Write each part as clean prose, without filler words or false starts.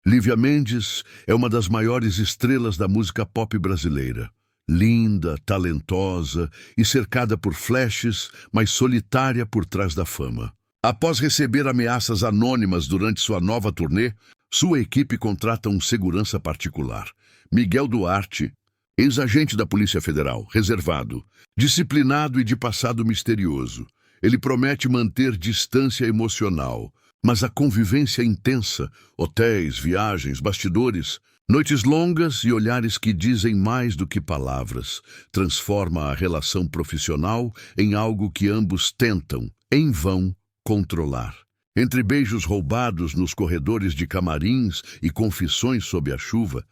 Lívia Mendes é uma das maiores estrelas da música pop brasileira. Linda, talentosa e cercada por flashes, mas solitária por trás da fama. Após receber ameaças anônimas durante sua nova turnê, sua equipe contrata um segurança particular, Miguel Duarte, ex-agente da Polícia Federal, reservado, disciplinado e de passado misterioso. Ele promete manter distância emocional, mas a convivência intensa, hotéis, viagens, bastidores, noites longas e olhares que dizem mais do que palavras, transforma a relação profissional em algo que ambos tentam, em vão, controlar. Entre beijos roubados nos corredores de camarins e confissões sob a chuva,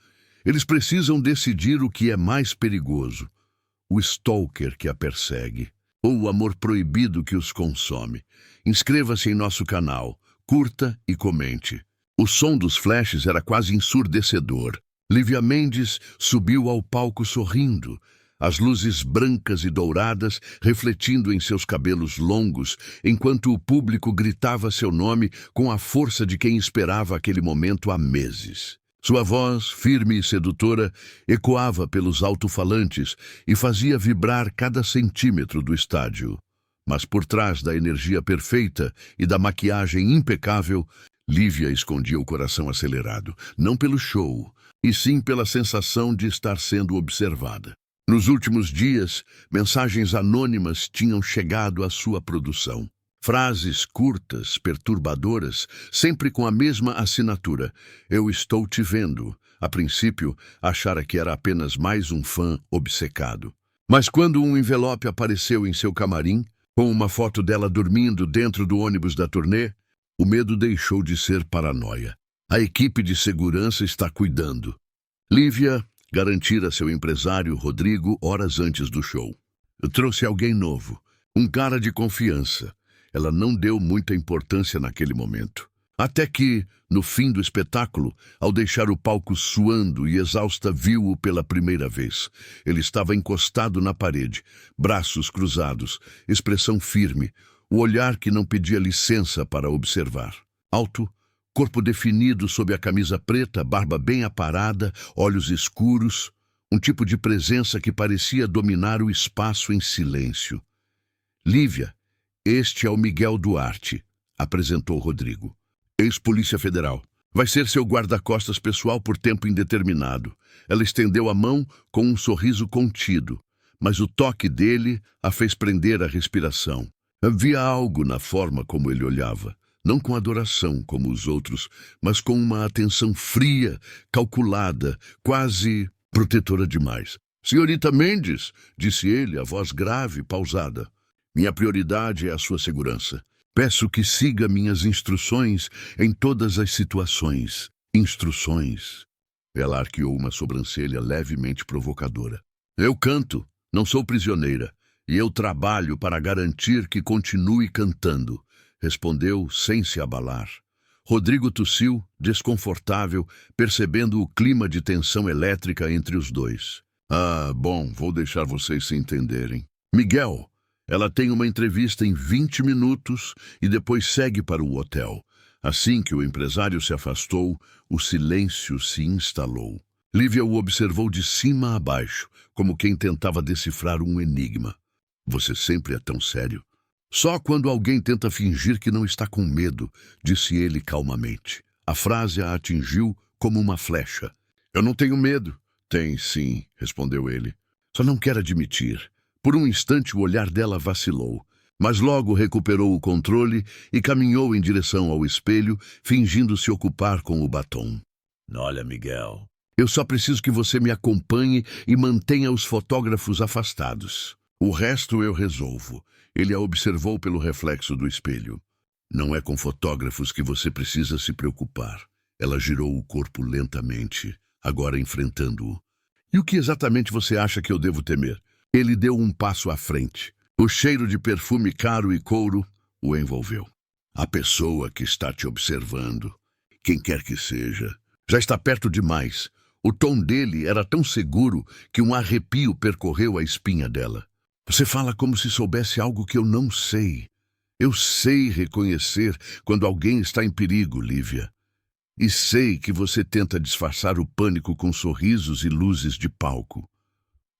eles precisam decidir o que é mais perigoso: o stalker que a persegue ou o amor proibido que os consome. Inscreva-se em nosso canal, curta e comente. O som dos flashes era quase ensurdecedor. Lívia Mendes subiu ao palco sorrindo, as luzes brancas e douradas refletindo em seus cabelos longos, enquanto o público gritava seu nome com a força de quem esperava aquele momento há meses. Sua voz, firme e sedutora, ecoava pelos alto-falantes e fazia vibrar cada centímetro do estádio. Mas por trás da energia perfeita e da maquiagem impecável, Lívia escondia o coração acelerado, não pelo show, e sim pela sensação de estar sendo observada. Nos últimos dias, mensagens anônimas tinham chegado à sua produção. Frases curtas, perturbadoras, sempre com a mesma assinatura: "Eu estou te vendo." A princípio, achara que era apenas mais um fã obcecado. Mas quando um envelope apareceu em seu camarim, com uma foto dela dormindo dentro do ônibus da turnê, o medo deixou de ser paranoia. A equipe de segurança está cuidando. Lívia garantira seu empresário Rodrigo horas antes do show. "Eu trouxe alguém novo, um cara de confiança." Ela não deu muita importância naquele momento. Até que, no fim do espetáculo, ao deixar o palco suando e exausta, viu-o pela primeira vez. Ele estava encostado na parede, braços cruzados, expressão firme, o olhar que não pedia licença para observar. Alto, corpo definido sob a camisa preta, barba bem aparada, olhos escuros, um tipo de presença que parecia dominar o espaço em silêncio. "Lívia, este é o Miguel Duarte", apresentou Rodrigo. "Ex-Polícia Federal. Vai ser seu guarda-costas pessoal por tempo indeterminado." Ela estendeu a mão com um sorriso contido, mas o toque dele a fez prender a respiração. Havia algo na forma como ele olhava, não com adoração como os outros, mas com uma atenção fria, calculada, quase protetora demais. "Senhorita Mendes", disse ele, a voz grave, pausada. "Minha prioridade é a sua segurança. Peço que siga minhas instruções em todas as situações." "Instruções?" Ela arqueou uma sobrancelha levemente provocadora. "Eu canto, não sou prisioneira, e eu trabalho para garantir que continue cantando", respondeu sem se abalar. Rodrigo tossiu, desconfortável, percebendo o clima de tensão elétrica entre os dois. "Ah, bom, vou deixar vocês se entenderem. Miguel, ela tem uma entrevista em 20 minutos e depois segue para o hotel." Assim que o empresário se afastou, o silêncio se instalou. Lívia o observou de cima a baixo, como quem tentava decifrar um enigma. "Você sempre é tão sério." "Só quando alguém tenta fingir que não está com medo", disse ele calmamente. A frase a atingiu como uma flecha. "Eu não tenho medo." "Tem sim", respondeu ele. "Só não quer admitir." Por um instante o olhar dela vacilou, mas logo recuperou o controle e caminhou em direção ao espelho, fingindo se ocupar com o batom. "Olha, Miguel, eu só preciso que você me acompanhe e mantenha os fotógrafos afastados. O resto eu resolvo." Ele a observou pelo reflexo do espelho. "Não é com fotógrafos que você precisa se preocupar." Ela girou o corpo lentamente, agora enfrentando-o. "E o que exatamente você acha que eu devo temer?" Ele deu um passo à frente. O cheiro de perfume caro e couro o envolveu. "A pessoa que está te observando, quem quer que seja, já está perto demais." O tom dele era tão seguro que um arrepio percorreu a espinha dela. "Você fala como se soubesse algo que eu não sei." "Eu sei reconhecer quando alguém está em perigo, Lívia." E sei que você tenta disfarçar o pânico com sorrisos e luzes de palco.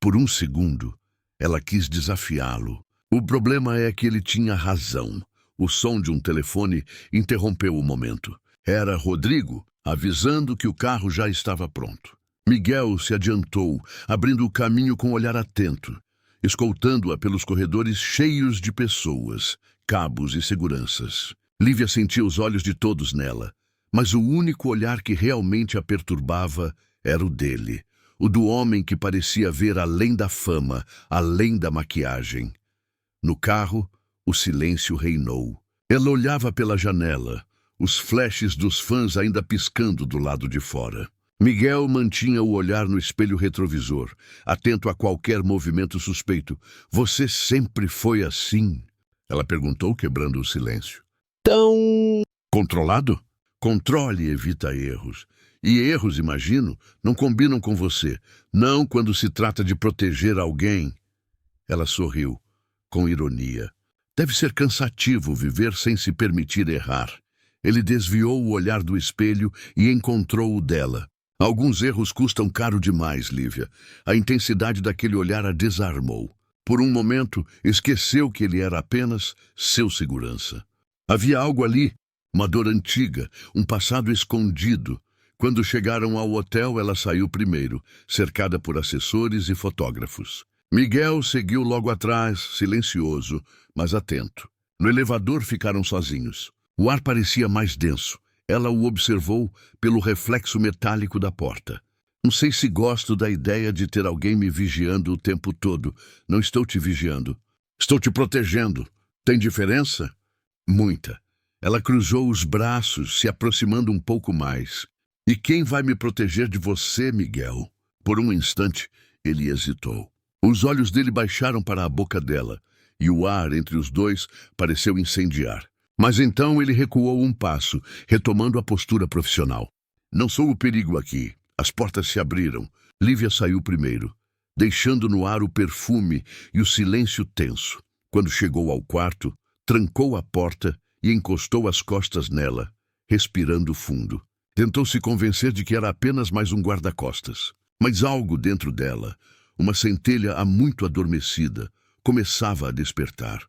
Por um segundo, ela quis desafiá-lo. O problema é que ele tinha razão. O som de um telefone interrompeu o momento. Era Rodrigo, avisando que o carro já estava pronto. Miguel se adiantou, abrindo o caminho com um olhar atento, escoltando-a pelos corredores cheios de pessoas, cabos e seguranças. Lívia sentia os olhos de todos nela, mas o único olhar que realmente a perturbava era o dele, o do homem que parecia ver além da fama, além da maquiagem. No carro, o silêncio reinou. Ela olhava pela janela, os flashes dos fãs ainda piscando do lado de fora. Miguel mantinha o olhar no espelho retrovisor, atento a qualquer movimento suspeito. Você sempre foi assim? Ela perguntou, quebrando o silêncio. Tão... Controlado? Controle evita erros. E erros, imagino, não combinam com você. Não quando se trata de proteger alguém. Ela sorriu, com ironia. Deve ser cansativo viver sem se permitir errar. Ele desviou o olhar do espelho e encontrou o dela. Alguns erros custam caro demais, Lívia. A intensidade daquele olhar a desarmou. Por um momento, esqueceu que ele era apenas seu segurança. Havia algo ali, uma dor antiga, um passado escondido. Quando chegaram ao hotel, ela saiu primeiro, cercada por assessores e fotógrafos. Miguel seguiu logo atrás, silencioso, mas atento. No elevador ficaram sozinhos. O ar parecia mais denso. Ela o observou pelo reflexo metálico da porta. Não sei se gosto da ideia de ter alguém me vigiando o tempo todo. Não estou te vigiando. Estou te protegendo. Tem diferença? Muita. Ela cruzou os braços, se aproximando um pouco mais. E quem vai me proteger de você, Miguel? Por um instante, ele hesitou. Os olhos dele baixaram para a boca dela, e o ar entre os dois pareceu incendiar. Mas então ele recuou um passo, retomando a postura profissional. Não sou o perigo aqui. As portas se abriram. Lívia saiu primeiro, deixando no ar o perfume e o silêncio tenso. Quando chegou ao quarto, trancou a porta e encostou as costas nela, respirando fundo. Tentou se convencer de que era apenas mais um guarda-costas. Mas algo dentro dela, uma centelha há muito adormecida, começava a despertar.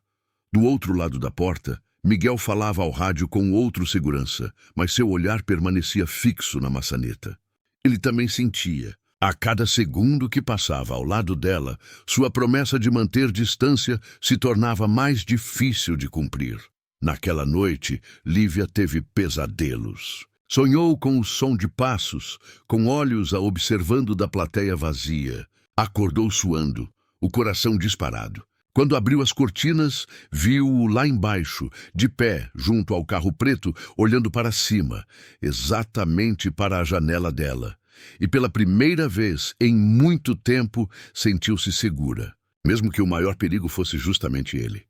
Do outro lado da porta, Miguel falava ao rádio com outro segurança, mas seu olhar permanecia fixo na maçaneta. Ele também sentia, a cada segundo que passava ao lado dela, sua promessa de manter distância se tornava mais difícil de cumprir. Naquela noite, Lívia teve pesadelos. Sonhou com o som de passos, com olhos a observando da plateia vazia. Acordou suando, o coração disparado. Quando abriu as cortinas, viu-o lá embaixo, de pé, junto ao carro preto, olhando para cima, exatamente para a janela dela. E pela primeira vez em muito tempo, sentiu-se segura, mesmo que o maior perigo fosse justamente ele.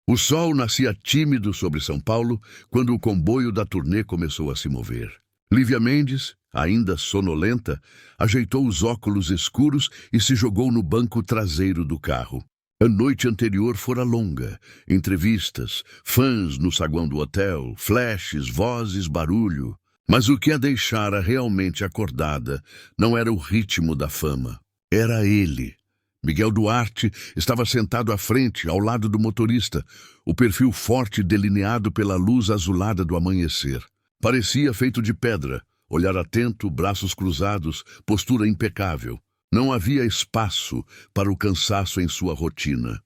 O sol nascia tímido sobre São Paulo quando o comboio da turnê começou a se mover. Lívia Mendes, ainda sonolenta, ajeitou os óculos escuros e se jogou no banco traseiro do carro. A noite anterior fora longa, entrevistas, fãs no saguão do hotel, flashes, vozes, barulho. Mas o que a deixara realmente acordada não era o ritmo da fama, era ele. Miguel Duarte estava sentado à frente, ao lado do motorista, o perfil forte delineado pela luz azulada do amanhecer. Parecia feito de pedra, olhar atento, braços cruzados, postura impecável. Não havia espaço para o cansaço em sua rotina,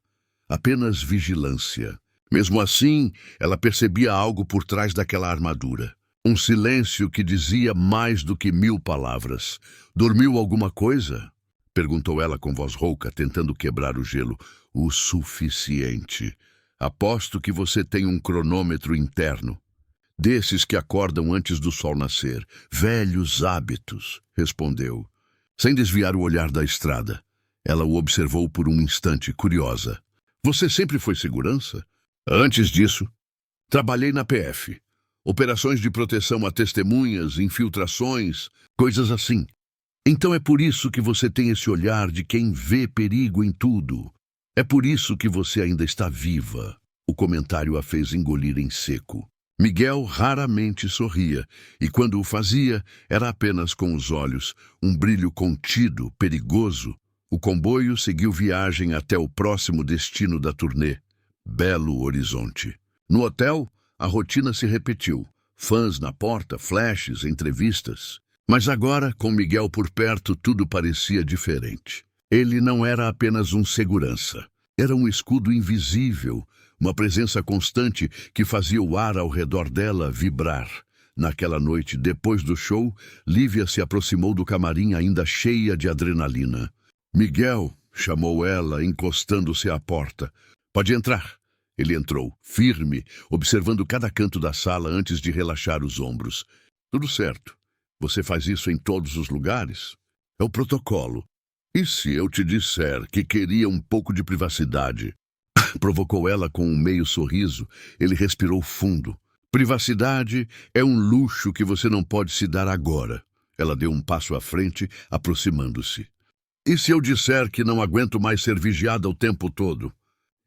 apenas vigilância. Mesmo assim, ela percebia algo por trás daquela armadura. Um silêncio que dizia mais do que 1000 palavras. Dormiu alguma coisa? Perguntou ela com voz rouca, tentando quebrar o gelo. O suficiente. Aposto que você tem um cronômetro interno. Desses que acordam antes do sol nascer. Velhos hábitos, respondeu, sem desviar o olhar da estrada. Ela o observou por um instante, curiosa. Você sempre foi segurança? Antes disso, trabalhei na PF. Operações de proteção a testemunhas, infiltrações, coisas assim. Então é por isso que você tem esse olhar de quem vê perigo em tudo. É por isso que você ainda está viva. O comentário a fez engolir em seco. Miguel raramente sorria, e quando o fazia, era apenas com os olhos, um brilho contido, perigoso. O comboio seguiu viagem até o próximo destino da turnê, Belo Horizonte. No hotel, a rotina se repetiu. Fãs na porta, flashes, entrevistas. Mas agora, com Miguel por perto, tudo parecia diferente. Ele não era apenas um segurança. Era um escudo invisível, uma presença constante que fazia o ar ao redor dela vibrar. Naquela noite, depois do show, Lívia se aproximou do camarim ainda cheia de adrenalina. Miguel, chamou ela, encostando-se à porta. Pode entrar. Ele entrou, firme, observando cada canto da sala antes de relaxar os ombros. Tudo certo. Você faz isso em todos os lugares? É o protocolo. E se eu te disser que queria um pouco de privacidade? Provocou ela com um meio sorriso. Ele respirou fundo. Privacidade é um luxo que você não pode se dar agora. Ela deu um passo à frente, aproximando-se. E se eu disser que não aguento mais ser vigiada o tempo todo?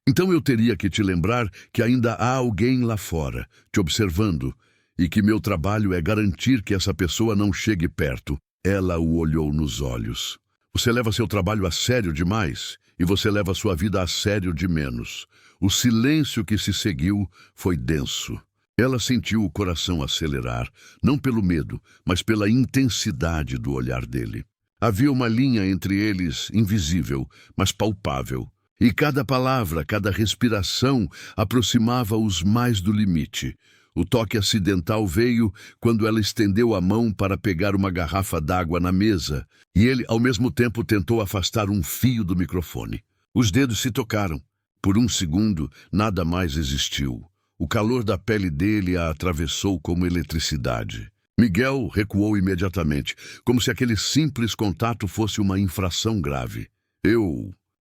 Então eu teria que te lembrar que ainda há alguém lá fora, te observando, e que meu trabalho é garantir que essa pessoa não chegue perto. Ela o olhou nos olhos. Você leva seu trabalho a sério demais, e você leva sua vida a sério de menos. O silêncio que se seguiu foi denso. Ela sentiu o coração acelerar, não pelo medo, mas pela intensidade do olhar dele. Havia uma linha entre eles, invisível, mas palpável. E cada palavra, cada respiração aproximava-os mais do limite. O toque acidental veio quando ela estendeu a mão para pegar uma garrafa d'água na mesa, e ele, ao mesmo tempo, tentou afastar um fio do microfone. Os dedos se tocaram. Por um segundo, nada mais existiu. O calor da pele dele a atravessou como eletricidade. Miguel recuou imediatamente, como se aquele simples contato fosse uma infração grave.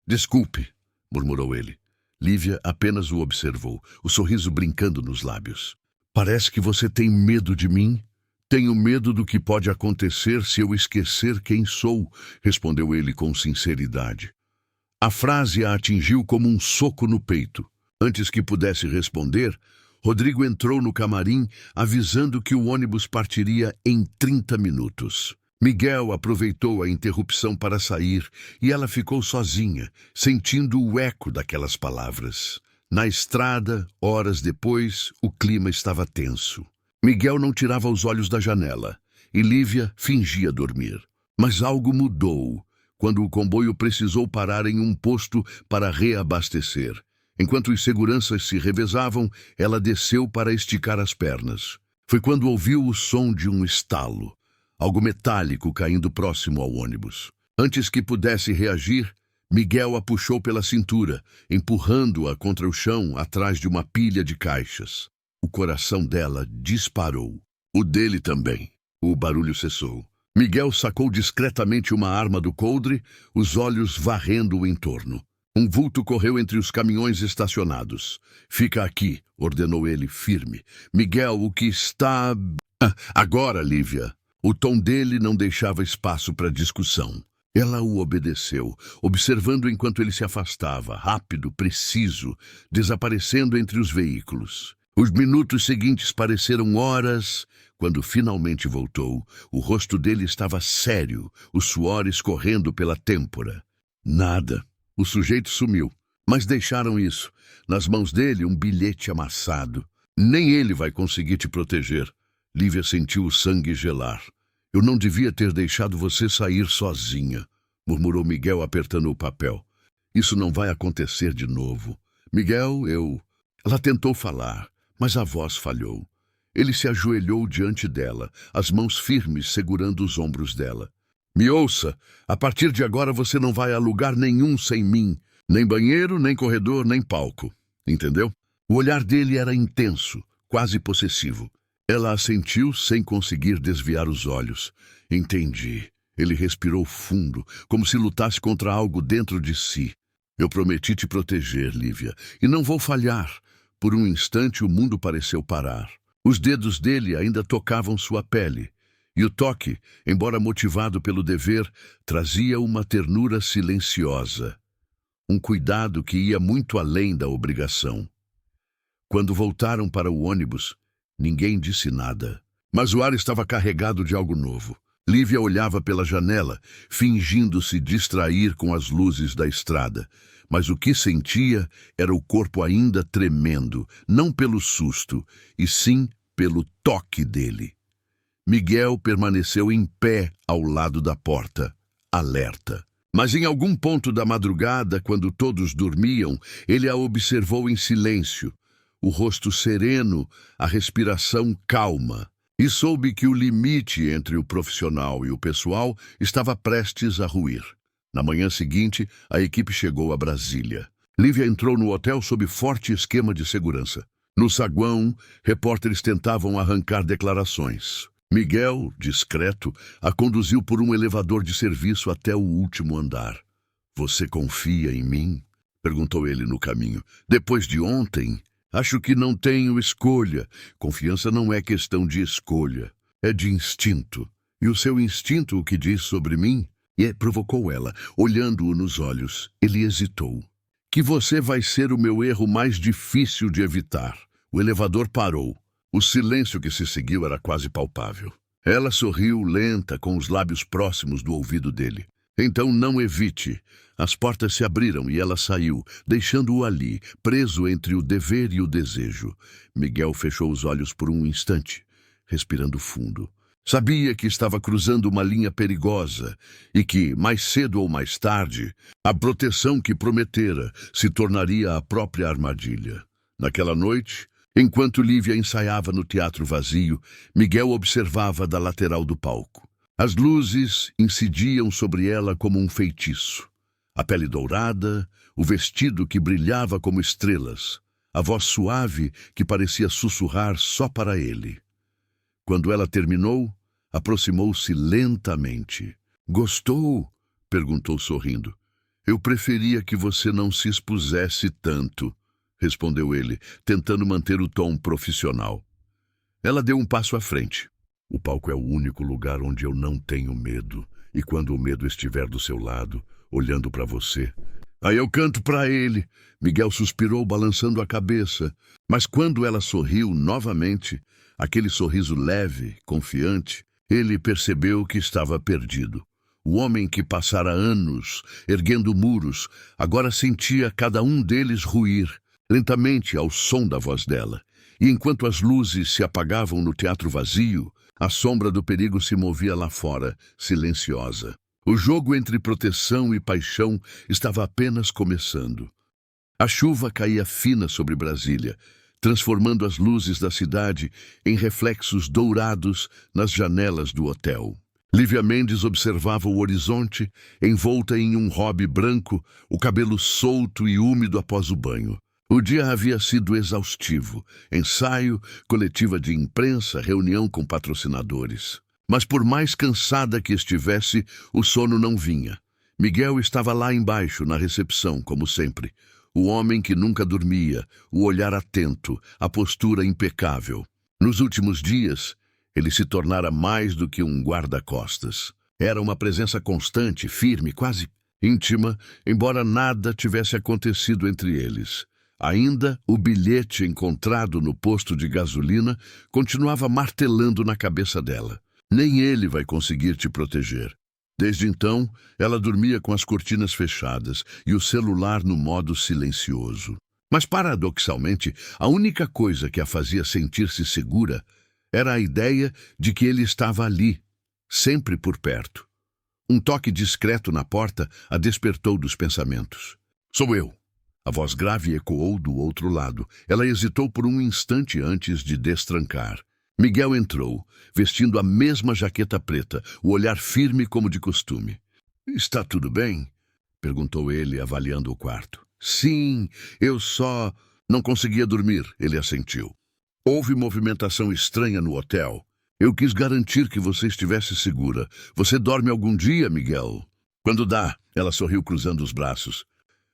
Desculpe, murmurou ele. Lívia apenas o observou, o sorriso brincando nos lábios. Parece que você tem medo de mim? Tenho medo do que pode acontecer se eu esquecer quem sou, respondeu ele com sinceridade. A frase a atingiu como um soco no peito. Antes que pudesse responder, Rodrigo entrou no camarim, avisando que o ônibus partiria em 30 minutos. Miguel aproveitou a interrupção para sair e ela ficou sozinha, sentindo o eco daquelas palavras. Na estrada, horas depois, o clima estava tenso. Miguel não tirava os olhos da janela e Lívia fingia dormir. Mas algo mudou quando o comboio precisou parar em um posto para reabastecer. Enquanto os seguranças se revezavam, ela desceu para esticar as pernas. Foi quando ouviu o som de um estalo, algo metálico caindo próximo ao ônibus. Antes que pudesse reagir, Miguel a puxou pela cintura, empurrando-a contra o chão atrás de uma pilha de caixas. O coração dela disparou. O dele também. O barulho cessou. Miguel sacou discretamente uma arma do coldre, os olhos varrendo o entorno. Um vulto correu entre os caminhões estacionados. Fica aqui, ordenou ele, firme. Miguel, o que está... Agora, Lívia. O tom dele não deixava espaço para discussão. Ela o obedeceu, observando enquanto ele se afastava, rápido, preciso, desaparecendo entre os veículos. Os minutos seguintes pareceram horas. Quando finalmente voltou, o rosto dele estava sério, o suor escorrendo pela têmpora. Nada. O sujeito sumiu, mas deixaram isso. Nas mãos dele, um bilhete amassado. Nem ele vai conseguir te proteger. Lívia sentiu o sangue gelar. Eu não devia ter deixado você sair sozinha, murmurou Miguel apertando o papel. Isso não vai acontecer de novo. Miguel, Ela tentou falar, mas a voz falhou. Ele se ajoelhou diante dela, as mãos firmes segurando os ombros dela. Me ouça, a partir de agora você não vai a lugar nenhum sem mim. Nem banheiro, nem corredor, nem palco. Entendeu? O olhar dele era intenso, quase possessivo. Ela assentiu sem conseguir desviar os olhos. Entendi. Ele respirou fundo, como se lutasse contra algo dentro de si. Eu prometi te proteger, Lívia, e não vou falhar. Por um instante o mundo pareceu parar. Os dedos dele ainda tocavam sua pele. E o toque, embora motivado pelo dever, trazia uma ternura silenciosa. Um cuidado que ia muito além da obrigação. Quando voltaram para o ônibus, Ninguém disse nada. Mas o ar estava carregado de algo novo. Lívia olhava pela janela, fingindo se distrair com as luzes da estrada. Mas o que sentia era o corpo ainda tremendo, não pelo susto, e sim pelo toque dele. Miguel permaneceu em pé ao lado da porta, alerta. Mas em algum ponto da madrugada, quando todos dormiam, ele a observou em silêncio, o rosto sereno, a respiração calma, e soube que o limite entre o profissional e o pessoal estava prestes a ruir. Na manhã seguinte, a equipe chegou a Brasília. Lívia entrou no hotel sob forte esquema de segurança. No saguão, repórteres tentavam arrancar declarações. Miguel, discreto, a conduziu por um elevador de serviço até o último andar. "Você confia em mim?" perguntou ele no caminho. "Depois de ontem, acho que não tenho escolha. Confiança não é questão de escolha, é de instinto. E o seu instinto o que diz sobre mim?" E provocou ela, olhando-o nos olhos. Ele hesitou. "Que você vai ser o meu erro mais difícil de evitar." O elevador parou. O silêncio que se seguiu era quase palpável. Ela sorriu lenta, com os lábios próximos do ouvido dele. "Então não evite." As portas se abriram e ela saiu, deixando-o ali, preso entre o dever e o desejo. Miguel fechou os olhos por um instante, respirando fundo. Sabia que estava cruzando uma linha perigosa e que, mais cedo ou mais tarde, a proteção que prometera se tornaria a própria armadilha. Naquela noite, enquanto Lívia ensaiava no teatro vazio, Miguel observava da lateral do palco. As luzes incidiam sobre ela como um feitiço. A pele dourada, o vestido que brilhava como estrelas, a voz suave que parecia sussurrar só para ele. Quando ela terminou, aproximou-se lentamente. "Gostou?" perguntou sorrindo. "Eu preferia que você não se expusesse tanto", respondeu ele, tentando manter o tom profissional. Ela deu um passo à frente. "O palco é o único lugar onde eu não tenho medo. E quando o medo estiver do seu lado, olhando para você, aí eu canto para ele." Miguel suspirou, balançando a cabeça. Mas quando ela sorriu novamente, aquele sorriso leve, confiante, ele percebeu que estava perdido. O homem que passara anos erguendo muros, agora sentia cada um deles ruir, lentamente ao som da voz dela. E enquanto as luzes se apagavam no teatro vazio, a sombra do perigo se movia lá fora, silenciosa. O jogo entre proteção e paixão estava apenas começando. A chuva caía fina sobre Brasília, transformando as luzes da cidade em reflexos dourados nas janelas do hotel. Lívia Mendes observava o horizonte, envolta em um robe branco, o cabelo solto e úmido após o banho. O dia havia sido exaustivo. Ensaio, coletiva de imprensa, reunião com patrocinadores. Mas por mais cansada que estivesse, o sono não vinha. Miguel estava lá embaixo, na recepção, como sempre. O homem que nunca dormia, o olhar atento, a postura impecável. Nos últimos dias, ele se tornara mais do que um guarda-costas. Era uma presença constante, firme, quase íntima, embora nada tivesse acontecido entre eles. Ainda, o bilhete encontrado no posto de gasolina continuava martelando na cabeça dela. Nem ele vai conseguir te proteger. Desde então, ela dormia com as cortinas fechadas e o celular no modo silencioso. Mas, paradoxalmente, a única coisa que a fazia sentir-se segura era a ideia de que ele estava ali, sempre por perto. Um toque discreto na porta a despertou dos pensamentos. "Sou eu." A voz grave ecoou do outro lado. Ela hesitou por um instante antes de destrancar. Miguel entrou, vestindo a mesma jaqueta preta, o olhar firme como de costume. "Está tudo bem?" perguntou ele, avaliando o quarto. "Sim, eu só não conseguia dormir", ele assentiu. "Houve movimentação estranha no hotel. Eu quis garantir que você estivesse segura. Você dorme algum dia, Miguel?" "Quando dá", ela sorriu cruzando os braços.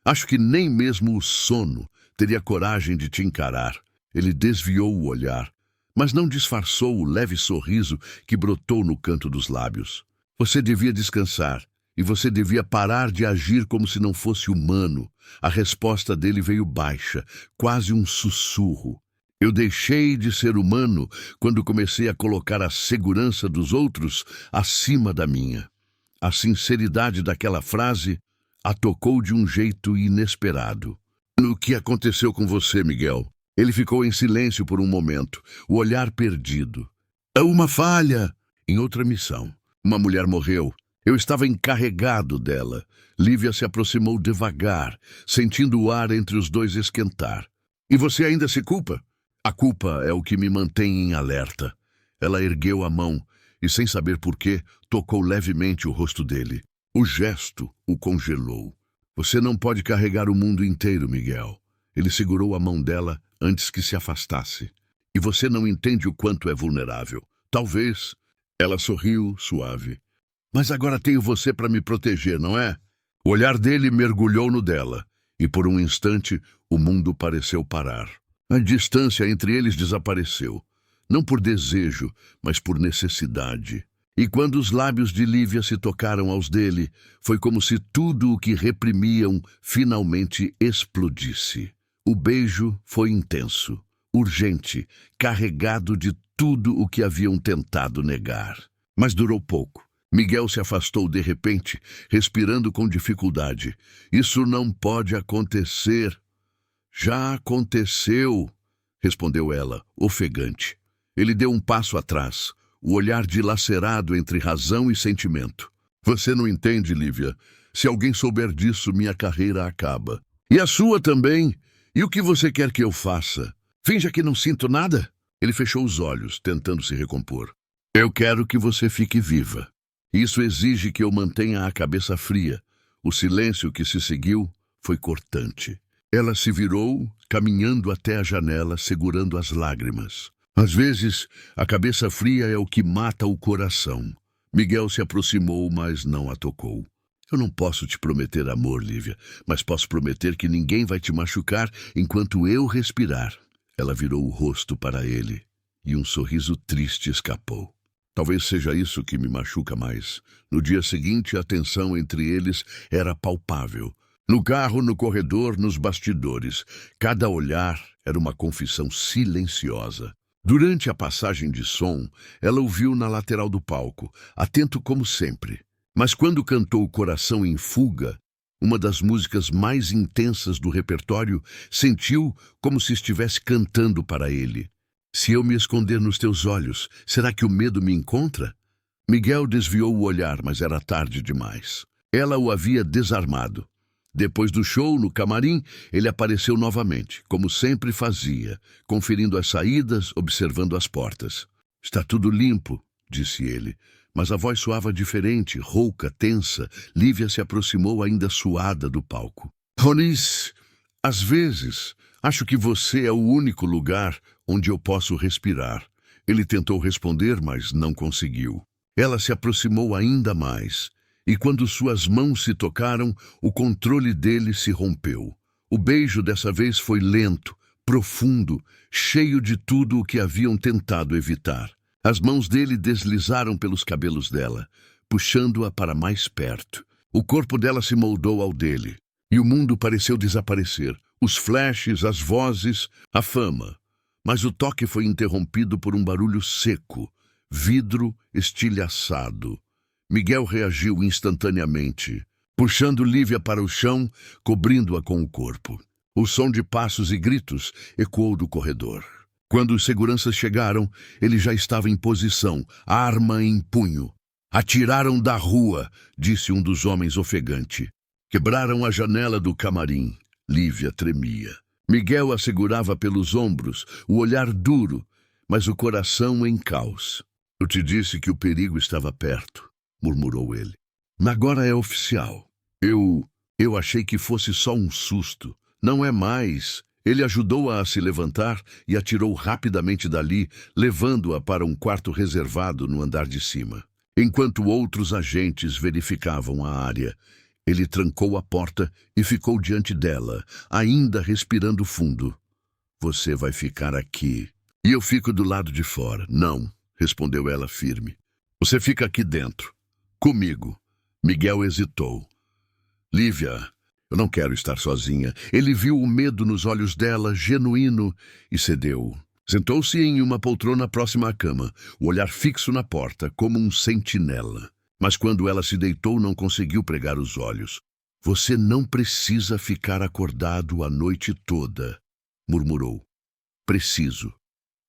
"Acho que nem mesmo o sono teria coragem de te encarar." Ele desviou o olhar, mas não disfarçou o leve sorriso que brotou no canto dos lábios. "Você devia descansar, e você devia parar de agir como se não fosse humano." A resposta dele veio baixa, quase um sussurro. Eu deixei de ser humano quando comecei a colocar a segurança dos outros acima da minha. A sinceridade daquela frase a tocou de um jeito inesperado. O que aconteceu com você, Miguel? Ele ficou em silêncio por um momento, o olhar perdido. É uma falha! Em outra missão. Uma mulher morreu. Eu estava encarregado dela. Lívia se aproximou devagar, sentindo o ar entre os dois esquentar. E você ainda se culpa? A culpa é o que me mantém em alerta. Ela ergueu a mão e, sem saber por quê, tocou levemente o rosto dele. O gesto o congelou. Você não pode carregar o mundo inteiro, Miguel. Ele segurou a mão dela antes que se afastasse. E você não entende o quanto é vulnerável. Talvez. Ela sorriu, suave. Mas agora tenho você para me proteger, não é? O olhar dele mergulhou no dela, e por um instante o mundo pareceu parar. A distância entre eles desapareceu, não por desejo, mas por necessidade. E quando os lábios de Lívia se tocaram aos dele, foi como se tudo o que reprimiam finalmente explodisse. O beijo foi intenso, urgente, carregado de tudo o que haviam tentado negar. Mas durou pouco. Miguel se afastou de repente, respirando com dificuldade. Isso não pode acontecer. Já aconteceu, respondeu ela, ofegante. Ele deu um passo atrás, o olhar dilacerado entre razão e sentimento. Você não entende, Lívia. Se alguém souber disso, minha carreira acaba. E a sua também. E o que você quer que eu faça? Finja que não sinto nada? Ele fechou os olhos, tentando se recompor. Eu quero que você fique viva. Isso exige que eu mantenha a cabeça fria. O silêncio que se seguiu foi cortante. Ela se virou, caminhando até a janela, segurando as lágrimas. Às vezes, a cabeça fria é o que mata o coração. Miguel se aproximou, mas não a tocou. Eu não posso te prometer amor, Lívia, mas posso prometer que ninguém vai te machucar enquanto eu respirar. Ela virou o rosto para ele, e um sorriso triste escapou. Talvez seja isso que me machuca mais. No dia seguinte, a tensão entre eles era palpável. No carro, no corredor, nos bastidores. Cada olhar era uma confissão silenciosa. Durante a passagem de som, ela o viu na lateral do palco, atento como sempre. Mas quando cantou Coração em Fuga, uma das músicas mais intensas do repertório, sentiu como se estivesse cantando para ele. Se eu me esconder nos teus olhos, será que o medo me encontra? Miguel desviou o olhar, mas era tarde demais. Ela o havia desarmado. Depois do show, no camarim, ele apareceu novamente, como sempre fazia, conferindo as saídas, observando as portas. Está tudo limpo, disse ele, mas a voz soava diferente, rouca, tensa. Lívia se aproximou ainda suada do palco. Ronis, às vezes, acho que você é o único lugar onde eu posso respirar. Ele tentou responder, mas não conseguiu. Ela se aproximou ainda mais, e quando suas mãos se tocaram, o controle dele se rompeu. O beijo dessa vez foi lento, profundo, cheio de tudo o que haviam tentado evitar. As mãos dele deslizaram pelos cabelos dela, puxando-a para mais perto. O corpo dela se moldou ao dele, e o mundo pareceu desaparecer. Os flashes, as vozes, a fama. Mas o toque foi interrompido por um barulho seco, vidro estilhaçado. Miguel reagiu instantaneamente, puxando Lívia para o chão, cobrindo-a com o corpo. O som de passos e gritos ecoou do corredor. Quando os seguranças chegaram, ele já estava em posição, arma em punho. Atiraram da rua, disse um dos homens ofegante. Quebraram a janela do camarim. Lívia tremia. Miguel a segurava pelos ombros, o olhar duro, mas o coração em caos. Eu te disse que o perigo estava perto, murmurou ele. Agora é oficial. Eu achei que fosse só um susto. Não é mais. Ele ajudou-a a se levantar e atirou rapidamente dali, levando-a para um quarto reservado no andar de cima. Enquanto outros agentes verificavam a área, ele trancou a porta e ficou diante dela, ainda respirando fundo. Você vai ficar aqui. E eu fico do lado de fora. Não, respondeu ela firme. Você fica aqui dentro. Comigo. Miguel hesitou. Lívia, eu não quero estar sozinha. Ele viu o medo nos olhos dela, genuíno, e cedeu. Sentou-se em uma poltrona próxima à cama, o olhar fixo na porta, como um sentinela. Mas quando ela se deitou, não conseguiu pregar os olhos. Você não precisa ficar acordado a noite toda, murmurou. Preciso.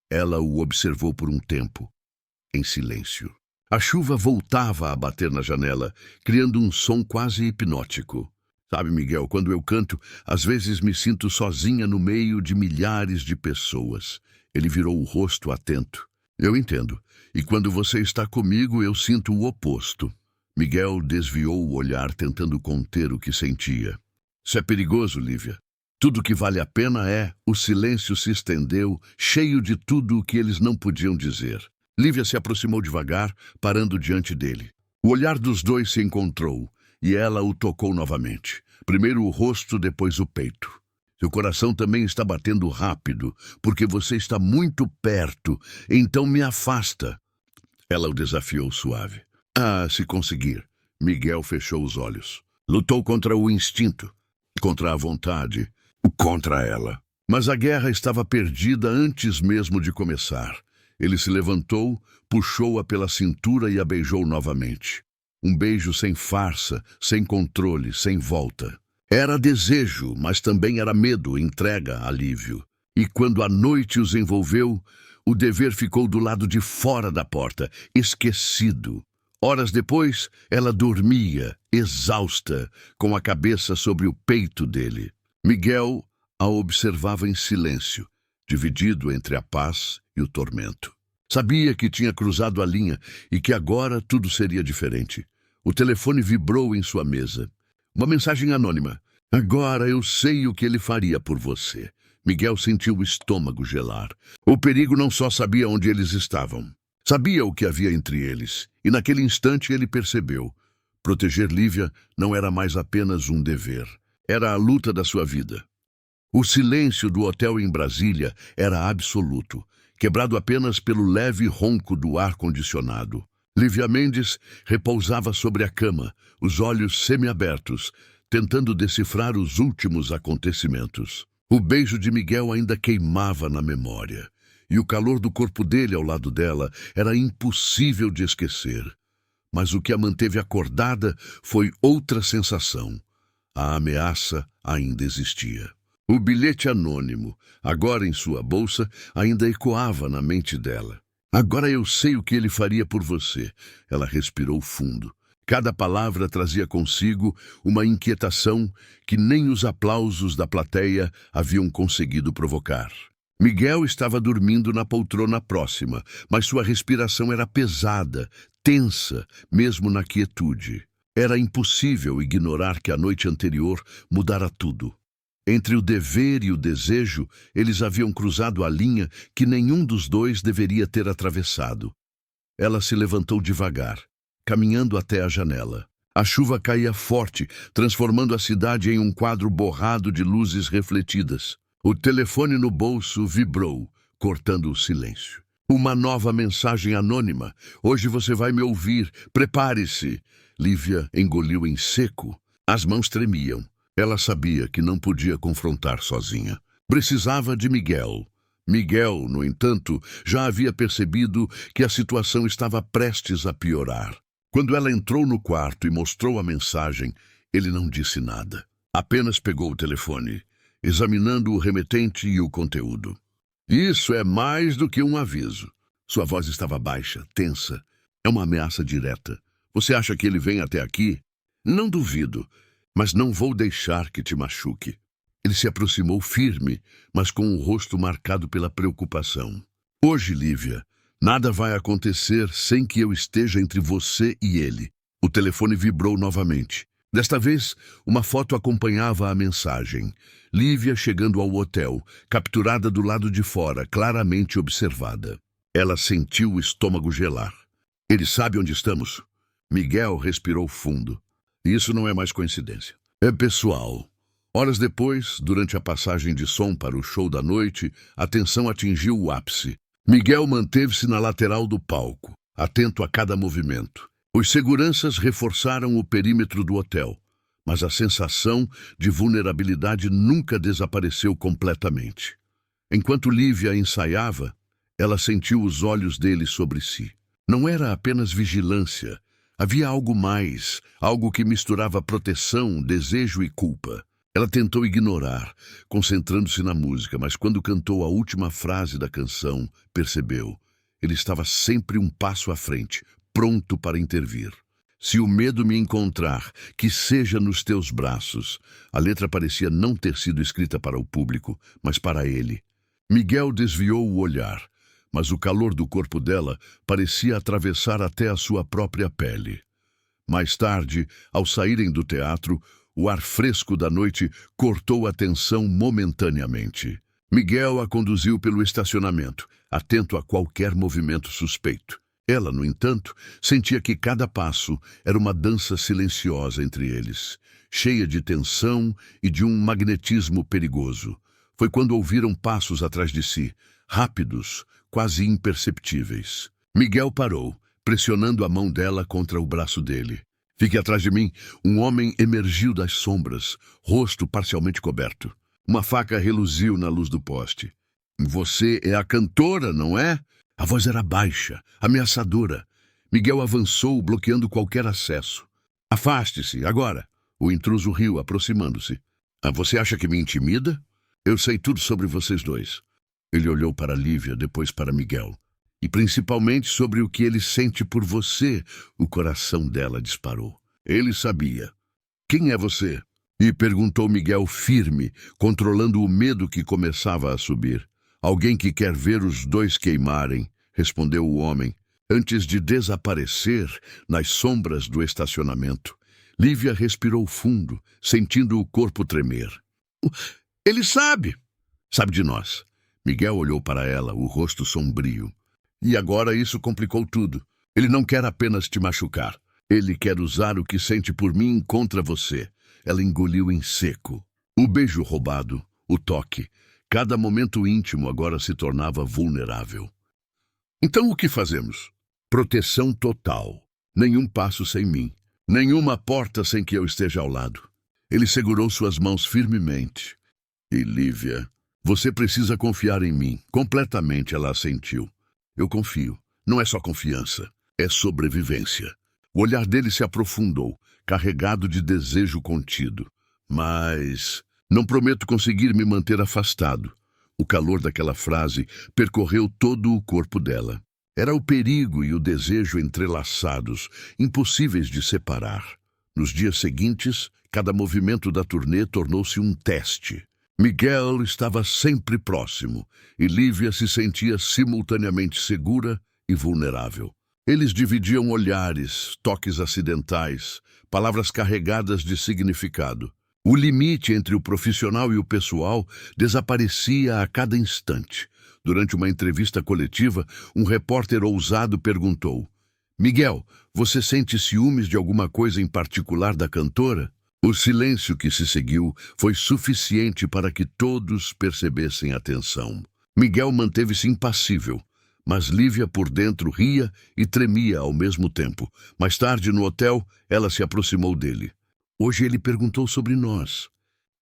Ela o observou por um tempo, em silêncio. A chuva voltava a bater na janela, criando um som quase hipnótico. Sabe, Miguel, quando eu canto, às vezes me sinto sozinha no meio de milhares de pessoas. Ele virou o rosto atento. Eu entendo. E quando você está comigo, eu sinto o oposto. Miguel desviou o olhar, tentando conter o que sentia. Isso é perigoso, Lívia. Tudo que vale a pena é... O silêncio se estendeu, cheio de tudo o que eles não podiam dizer. Lívia se aproximou devagar, parando diante dele. O olhar dos dois se encontrou, e ela o tocou novamente. Primeiro o rosto, depois o peito. Seu coração também está batendo rápido, porque você está muito perto, então me afasta. Ela o desafiou suave. Ah, se conseguir. Miguel fechou os olhos. Lutou contra o instinto, contra a vontade, contra ela. Mas a guerra estava perdida antes mesmo de começar. Ele se levantou, puxou-a pela cintura e a beijou novamente. Um beijo sem farsa, sem controle, sem volta. Era desejo, mas também era medo, entrega, alívio. E quando a noite os envolveu, o dever ficou do lado de fora da porta, esquecido. Horas depois, ela dormia, exausta, com a cabeça sobre o peito dele. Miguel a observava em silêncio, dividido entre a paz e o tormento. Sabia que tinha cruzado a linha e que agora tudo seria diferente. O telefone vibrou em sua mesa. Uma mensagem anônima. Agora eu sei o que ele faria por você. Miguel sentiu o estômago gelar. O perigo não só sabia onde eles estavam. Sabia o que havia entre eles. E naquele instante ele percebeu. Proteger Lívia não era mais apenas um dever. Era a luta da sua vida. O silêncio do hotel em Brasília era absoluto, quebrado apenas pelo leve ronco do ar-condicionado. Lívia Mendes repousava sobre a cama, os olhos semiabertos, tentando decifrar os últimos acontecimentos. O beijo de Miguel ainda queimava na memória, e o calor do corpo dele ao lado dela era impossível de esquecer. Mas o que a manteve acordada foi outra sensação. A ameaça ainda existia. O bilhete anônimo, agora em sua bolsa, ainda ecoava na mente dela. Agora eu sei o que ele faria por você. Ela respirou fundo. Cada palavra trazia consigo uma inquietação que nem os aplausos da plateia haviam conseguido provocar. Miguel estava dormindo na poltrona próxima, mas sua respiração era pesada, tensa, mesmo na quietude. Era impossível ignorar que a noite anterior mudara tudo. Entre o dever e o desejo, eles haviam cruzado a linha que nenhum dos dois deveria ter atravessado. Ela se levantou devagar, caminhando até a janela. A chuva caía forte, transformando a cidade em um quadro borrado de luzes refletidas. O telefone no bolso vibrou, cortando o silêncio. Uma nova mensagem anônima. Hoje você vai me ouvir. Prepare-se. Lívia engoliu em seco. As mãos tremiam. Ela sabia que não podia confrontar sozinha. Precisava de Miguel. Miguel, no entanto, já havia percebido que a situação estava prestes a piorar. Quando ela entrou no quarto e mostrou a mensagem, ele não disse nada. Apenas pegou o telefone, examinando o remetente e o conteúdo. Isso é mais do que um aviso. Sua voz estava baixa, tensa. É uma ameaça direta. Você acha que ele vem até aqui? Não duvido. Mas não vou deixar que te machuque. Ele se aproximou firme, mas com o rosto marcado pela preocupação. Hoje, Lívia, nada vai acontecer sem que eu esteja entre você e ele. O telefone vibrou novamente. Desta vez, uma foto acompanhava a mensagem. Lívia chegando ao hotel, capturada do lado de fora, claramente observada. Ela sentiu o estômago gelar. Ele sabe onde estamos? Miguel respirou fundo. Isso não é mais coincidência. É pessoal. Horas depois, durante a passagem de som para o show da noite, a tensão atingiu o ápice. Miguel manteve-se na lateral do palco, atento a cada movimento. Os seguranças reforçaram o perímetro do hotel, mas a sensação de vulnerabilidade nunca desapareceu completamente. Enquanto Lívia ensaiava, ela sentiu os olhos dele sobre si. Não era apenas vigilância. Havia algo mais, algo que misturava proteção, desejo e culpa. Ela tentou ignorar, concentrando-se na música, mas quando cantou a última frase da canção, percebeu. Ele estava sempre um passo à frente, pronto para intervir. Se o medo me encontrar, que seja nos teus braços. A letra parecia não ter sido escrita para o público, mas para ele. Miguel desviou o olhar, mas o calor do corpo dela parecia atravessar até a sua própria pele. Mais tarde, ao saírem do teatro, o ar fresco da noite cortou a tensão momentaneamente. Miguel a conduziu pelo estacionamento, atento a qualquer movimento suspeito. Ela, no entanto, sentia que cada passo era uma dança silenciosa entre eles, cheia de tensão e de um magnetismo perigoso. Foi quando ouviram passos atrás de si, rápidos, quase imperceptíveis. Miguel parou, pressionando a mão dela contra o braço dele. Fique atrás de mim. Um homem emergiu das sombras, rosto parcialmente coberto. Uma faca reluziu na luz do poste. Você é a cantora, não é? A voz era baixa, ameaçadora. Miguel avançou, bloqueando qualquer acesso. Afaste-se, agora. O intruso riu, aproximando-se. Você acha que me intimida? Eu sei tudo sobre vocês dois. Ele olhou para Lívia, depois para Miguel. E principalmente sobre o que ele sente por você, o coração dela disparou. Ele sabia. Quem é você? E perguntou Miguel firme, controlando o medo que começava a subir. Alguém que quer ver os dois queimarem, respondeu o homem, antes de desaparecer nas sombras do estacionamento. Lívia respirou fundo, sentindo o corpo tremer. Ele sabe. Sabe de nós. Miguel olhou para ela, o rosto sombrio. E agora isso complicou tudo. Ele não quer apenas te machucar. Ele quer usar o que sente por mim contra você. Ela engoliu em seco. O beijo roubado, o toque. Cada momento íntimo agora se tornava vulnerável. Então o que fazemos? Proteção total. Nenhum passo sem mim. Nenhuma porta sem que eu esteja ao lado. Ele segurou suas mãos firmemente. E Lívia, você precisa confiar em mim. Completamente, ela assentiu. Eu confio. Não é só confiança. É sobrevivência. O olhar dele se aprofundou, carregado de desejo contido. Mas não prometo conseguir me manter afastado. O calor daquela frase percorreu todo o corpo dela. Era o perigo e o desejo entrelaçados, impossíveis de separar. Nos dias seguintes, cada movimento da turnê tornou-se um teste. Miguel estava sempre próximo, e Lívia se sentia simultaneamente segura e vulnerável. Eles dividiam olhares, toques acidentais, palavras carregadas de significado. O limite entre o profissional e o pessoal desaparecia a cada instante. Durante uma entrevista coletiva, um repórter ousado perguntou: Miguel, você sente ciúmes de alguma coisa em particular da cantora? O silêncio que se seguiu foi suficiente para que todos percebessem a tensão. Miguel manteve-se impassível, mas Lívia por dentro ria e tremia ao mesmo tempo. Mais tarde, no hotel, ela se aproximou dele. Hoje ele perguntou sobre nós.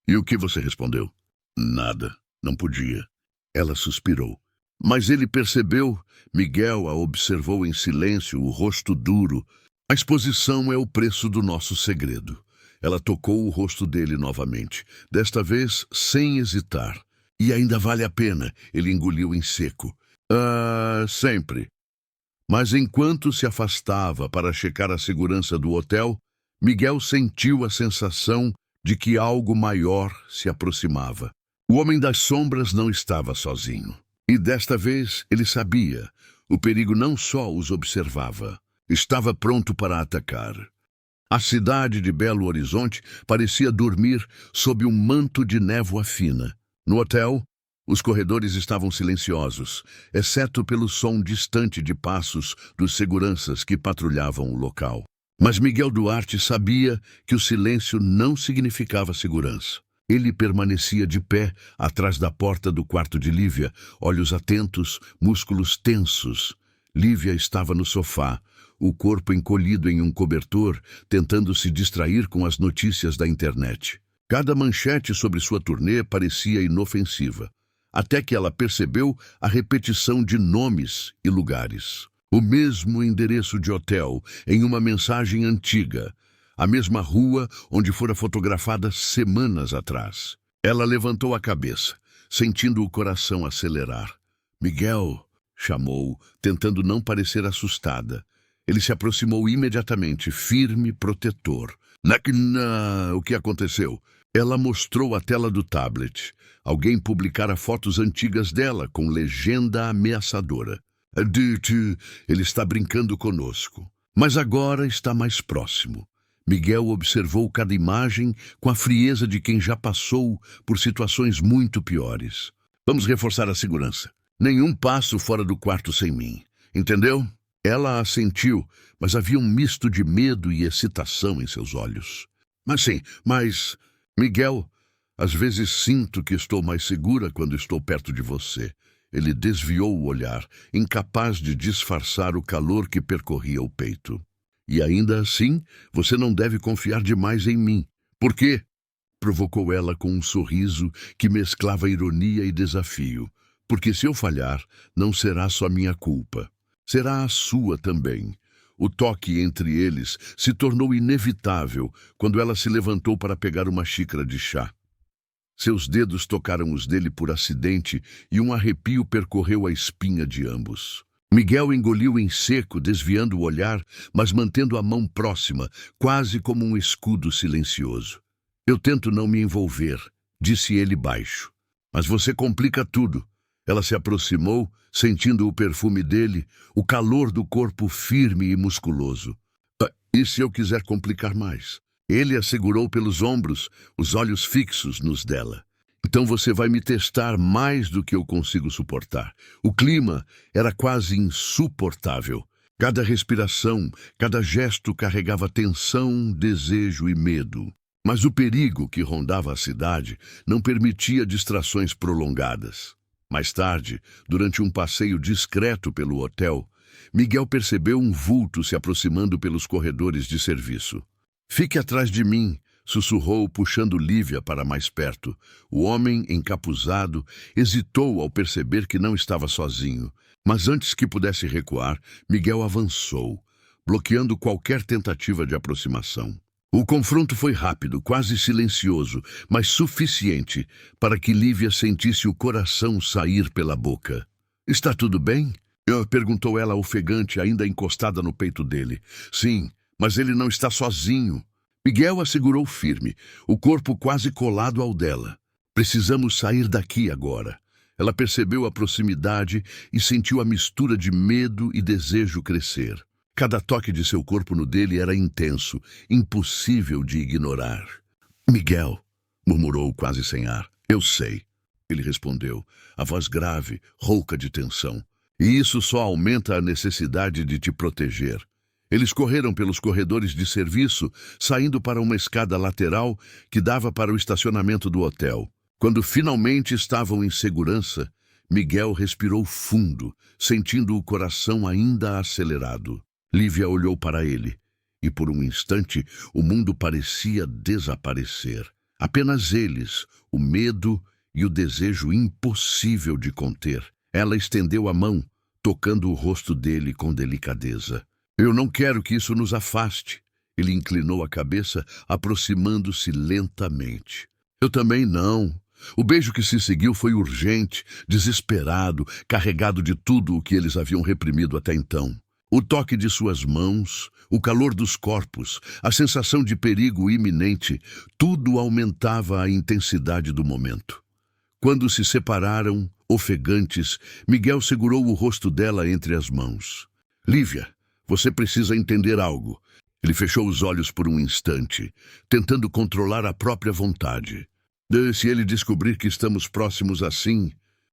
E o que você respondeu? Nada, não podia. Ela suspirou. Mas ele percebeu. Miguel a observou em silêncio, o rosto duro. A exposição é o preço do nosso segredo. Ela tocou o rosto dele novamente, desta vez sem hesitar. E ainda vale a pena, ele engoliu em seco. Sempre. Mas enquanto se afastava para checar a segurança do hotel, Miguel sentiu a sensação de que algo maior se aproximava. O homem das sombras não estava sozinho. E desta vez ele sabia. O perigo não só os observava, estava pronto para atacar. A cidade de Belo Horizonte parecia dormir sob um manto de névoa fina. No hotel, os corredores estavam silenciosos, exceto pelo som distante de passos dos seguranças que patrulhavam o local. Mas Miguel Duarte sabia que o silêncio não significava segurança. Ele permanecia de pé, atrás da porta do quarto de Lívia, olhos atentos, músculos tensos. Lívia estava no sofá, o corpo encolhido em um cobertor, tentando se distrair com as notícias da internet. Cada manchete sobre sua turnê parecia inofensiva. até que ela percebeu a repetição de nomes e lugares. O mesmo endereço de hotel em uma mensagem antiga, a mesma rua onde fora fotografada semanas atrás. Ela levantou a cabeça, sentindo o coração acelerar. Miguel, chamou, tentando não parecer assustada. Ele se aproximou imediatamente, firme, protetor. O que aconteceu? Ela mostrou a tela do tablet. Alguém publicara fotos antigas dela, com legenda ameaçadora. Ele está brincando conosco. Mas agora está mais próximo. Miguel observou cada imagem com a frieza de quem já passou por situações muito piores. Vamos reforçar a segurança. Nenhum passo fora do quarto sem mim. Entendeu? Ela assentiu, mas havia um misto de medo e excitação em seus olhos. Mas... Miguel, às vezes sinto que estou mais segura quando estou perto de você. Ele desviou o olhar, incapaz de disfarçar o calor que percorria o peito. E ainda assim, você não deve confiar demais em mim. Por quê? Provocou ela com um sorriso que mesclava ironia e desafio. Porque se eu falhar, não será só minha culpa. Será a sua também. O toque entre eles se tornou inevitável quando ela se levantou para pegar uma xícara de chá. Seus dedos tocaram os dele por acidente e um arrepio percorreu a espinha de ambos. Miguel engoliu em seco, desviando o olhar, mas mantendo a mão próxima, quase como um escudo silencioso. Eu tento não me envolver, disse ele baixo. Mas você complica tudo. Ela se aproximou, sentindo o perfume dele, o calor do corpo firme e musculoso. E se eu quiser complicar mais? Ele a segurou pelos ombros, os olhos fixos nos dela. Então você vai me testar mais do que eu consigo suportar. O clima era quase insuportável. Cada respiração, cada gesto carregava tensão, desejo e medo. Mas o perigo que rondava a cidade não permitia distrações prolongadas. Mais tarde, durante um passeio discreto pelo hotel, Miguel percebeu um vulto se aproximando pelos corredores de serviço. Fique atrás de mim, sussurrou, puxando Lívia para mais perto. O homem, encapuzado, hesitou ao perceber que não estava sozinho. Mas antes que pudesse recuar, Miguel avançou, bloqueando qualquer tentativa de aproximação. O confronto foi rápido, quase silencioso, mas suficiente para que Lívia sentisse o coração sair pela boca. Está tudo bem? Perguntou ela ofegante, ainda encostada no peito dele. Sim, mas ele não está sozinho. Miguel a segurou firme, o corpo quase colado ao dela. Precisamos sair daqui agora. Ela percebeu a proximidade e sentiu a mistura de medo e desejo crescer. Cada toque de seu corpo no dele era intenso, impossível de ignorar. Miguel, murmurou quase sem ar. Eu sei, ele respondeu, a voz grave, rouca de tensão. E isso só aumenta a necessidade de te proteger. Eles correram pelos corredores de serviço, saindo para uma escada lateral que dava para o estacionamento do hotel. Quando finalmente estavam em segurança, Miguel respirou fundo, sentindo o coração ainda acelerado. Lívia olhou para ele, e por um instante o mundo parecia desaparecer. Apenas eles, o medo e o desejo impossível de conter. Ela estendeu a mão, tocando o rosto dele com delicadeza. Eu não quero que isso nos afaste. Ele inclinou a cabeça, aproximando-se lentamente. Eu também não. O beijo que se seguiu foi urgente, desesperado, carregado de tudo o que eles haviam reprimido até então. O toque de suas mãos, o calor dos corpos, a sensação de perigo iminente, tudo aumentava a intensidade do momento. Quando se separaram, ofegantes, Miguel segurou o rosto dela entre as mãos. Lívia, você precisa entender algo. Ele fechou os olhos por um instante, tentando controlar a própria vontade. Se ele descobrir que estamos próximos assim,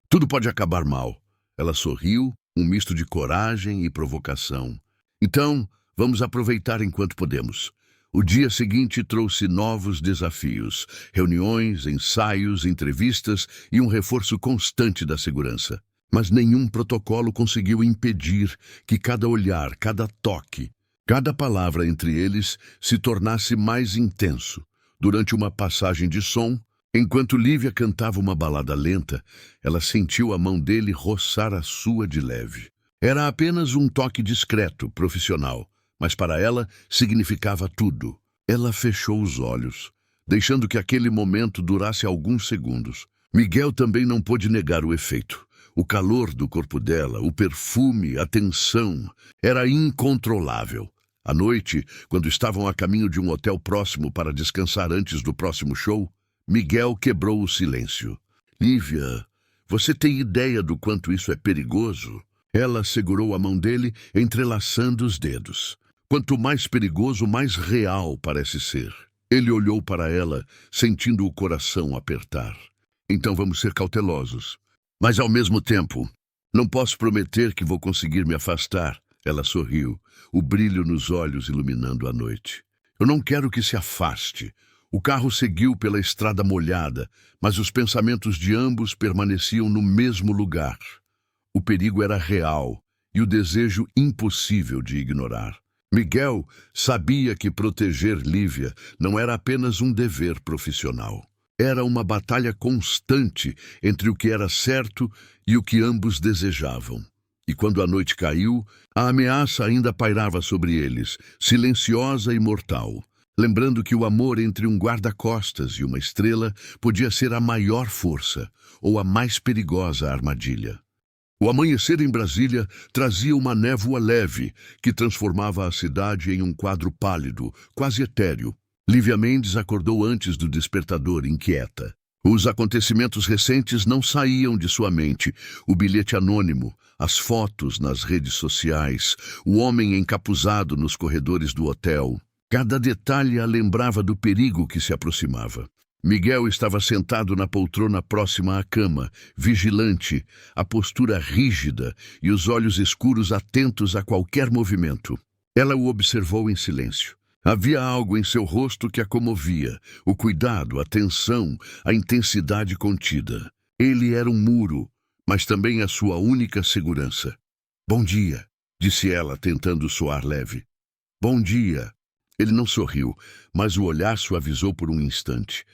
tudo pode acabar mal. Ela sorriu, um misto de coragem e provocação. Então, vamos aproveitar enquanto podemos. O dia seguinte trouxe novos desafios, reuniões, ensaios, entrevistas e um reforço constante da segurança. Mas nenhum protocolo conseguiu impedir que cada olhar, cada toque, cada palavra entre eles se tornasse mais intenso. Durante uma passagem de som, Enquanto Lívia cantava uma balada lenta, ela sentiu a mão dele roçar a sua de leve. Era apenas um toque discreto, profissional, mas para ela significava tudo. Ela fechou os olhos, deixando que aquele momento durasse alguns segundos. Miguel também não pôde negar o efeito. O calor do corpo dela, o perfume, a tensão, era incontrolável. À noite, quando estavam a caminho de um hotel próximo para descansar antes do próximo show, Miguel quebrou o silêncio. Lívia, você tem ideia do quanto isso é perigoso? Ela segurou a mão dele, entrelaçando os dedos. Quanto mais perigoso, mais real parece ser. Ele olhou para ela, sentindo o coração apertar. Então vamos ser cautelosos. Mas ao mesmo tempo, não posso prometer que vou conseguir me afastar. Ela sorriu, o brilho nos olhos iluminando a noite. Eu não quero que se afaste. O carro seguiu pela estrada molhada, mas os pensamentos de ambos permaneciam no mesmo lugar. O perigo era real e o desejo impossível de ignorar. Miguel sabia que proteger Lívia não era apenas um dever profissional. Era uma batalha constante entre o que era certo e o que ambos desejavam. E quando a noite caiu, a ameaça ainda pairava sobre eles, silenciosa e mortal, lembrando que o amor entre um guarda-costas e uma estrela podia ser a maior força ou a mais perigosa armadilha. O amanhecer em Brasília trazia uma névoa leve que transformava a cidade em um quadro pálido, quase etéreo. Lívia Mendes acordou antes do despertador, inquieta. Os acontecimentos recentes não saíam de sua mente. O bilhete anônimo, as fotos nas redes sociais, o homem encapuzado nos corredores do hotel. Cada detalhe a lembrava do perigo que se aproximava. Miguel estava sentado na poltrona próxima à cama, vigilante, a postura rígida e os olhos escuros atentos a qualquer movimento. Ela o observou em silêncio. Havia algo em seu rosto que a comovia, o cuidado, a tensão, a intensidade contida. Ele era um muro, mas também a sua única segurança. "Bom dia", disse ela, tentando soar leve. "Bom dia." Ele não sorriu, mas o olhar suavizou por um instante.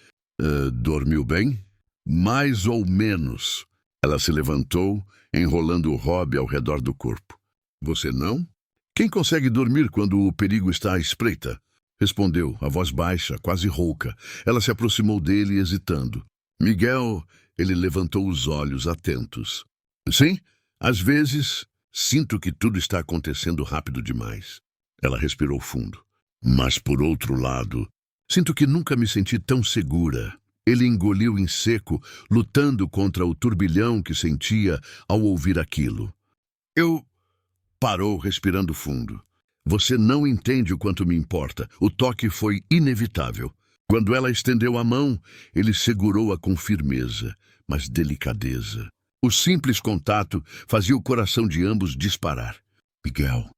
Dormiu bem?" "Mais ou menos." Ela se levantou, enrolando o hobby ao redor do corpo. "Você não?" "Quem consegue dormir quando o perigo está à espreita?" Respondeu, a voz baixa, quase rouca. Ela se aproximou dele, hesitando. "Miguel..." Ele levantou os olhos, atentos. "Sim, às vezes sinto que tudo está acontecendo rápido demais." Ela respirou fundo. "Mas, por outro lado, sinto que nunca me senti tão segura." Ele engoliu em seco, lutando contra o turbilhão que sentia ao ouvir aquilo. "Eu..." Parou, respirando fundo. "Você não entende o quanto me importa." O toque foi inevitável. Quando ela estendeu a mão, ele segurou-a com firmeza, mas delicadeza. O simples contato fazia o coração de ambos disparar. "Miguel",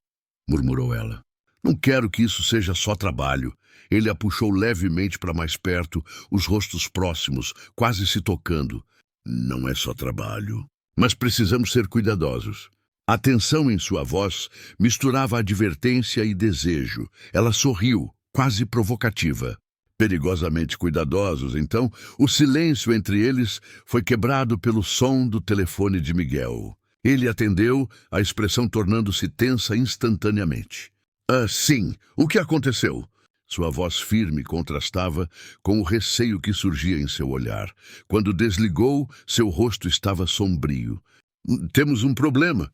murmurou ela, "não quero que isso seja só trabalho." Ele a puxou levemente para mais perto, os rostos próximos, quase se tocando. "Não é só trabalho, mas precisamos ser cuidadosos." A tensão em sua voz misturava advertência e desejo. Ela sorriu, quase provocativa. Perigosamente cuidadosos, então, o silêncio entre eles foi quebrado pelo som do telefone de Miguel. Ele atendeu, a expressão tornando-se tensa instantaneamente. Sim, o que aconteceu?" Sua voz firme contrastava com o receio que surgia em seu olhar. Quando desligou, seu rosto estava sombrio. "Temos um problema."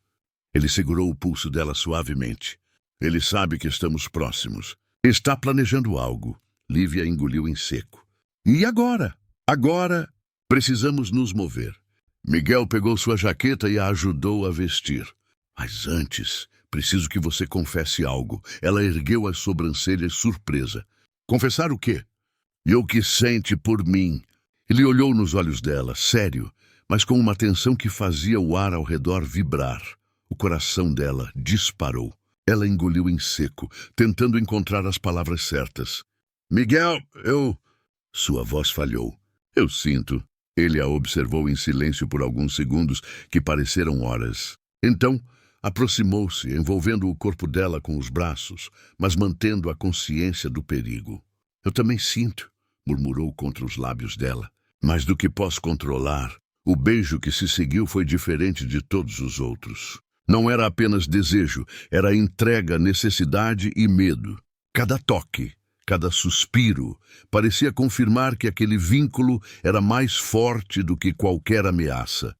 Ele segurou o pulso dela suavemente. "Ele sabe que estamos próximos. Está planejando algo." Lívia engoliu em seco. "E agora?" "Agora precisamos nos mover." Miguel pegou sua jaqueta e a ajudou a vestir. "Mas antes, preciso que você confesse algo." Ela ergueu as sobrancelhas surpresa. "Confessar o quê?" "E o que sente por mim." Ele olhou nos olhos dela, sério, mas com uma tensão que fazia o ar ao redor vibrar. O coração dela disparou. Ela engoliu em seco, tentando encontrar as palavras certas. "Miguel, eu..." Sua voz falhou. "Eu sinto." Ele a observou em silêncio por alguns segundos, que pareceram horas. Então, aproximou-se, envolvendo o corpo dela com os braços, mas mantendo a consciência do perigo. "Eu também sinto", murmurou contra os lábios dela. Mais do que posso controlar, o beijo que se seguiu foi diferente de todos os outros. Não era apenas desejo, era entrega, necessidade e medo. Cada toque, cada suspiro, parecia confirmar que aquele vínculo era mais forte do que qualquer ameaça.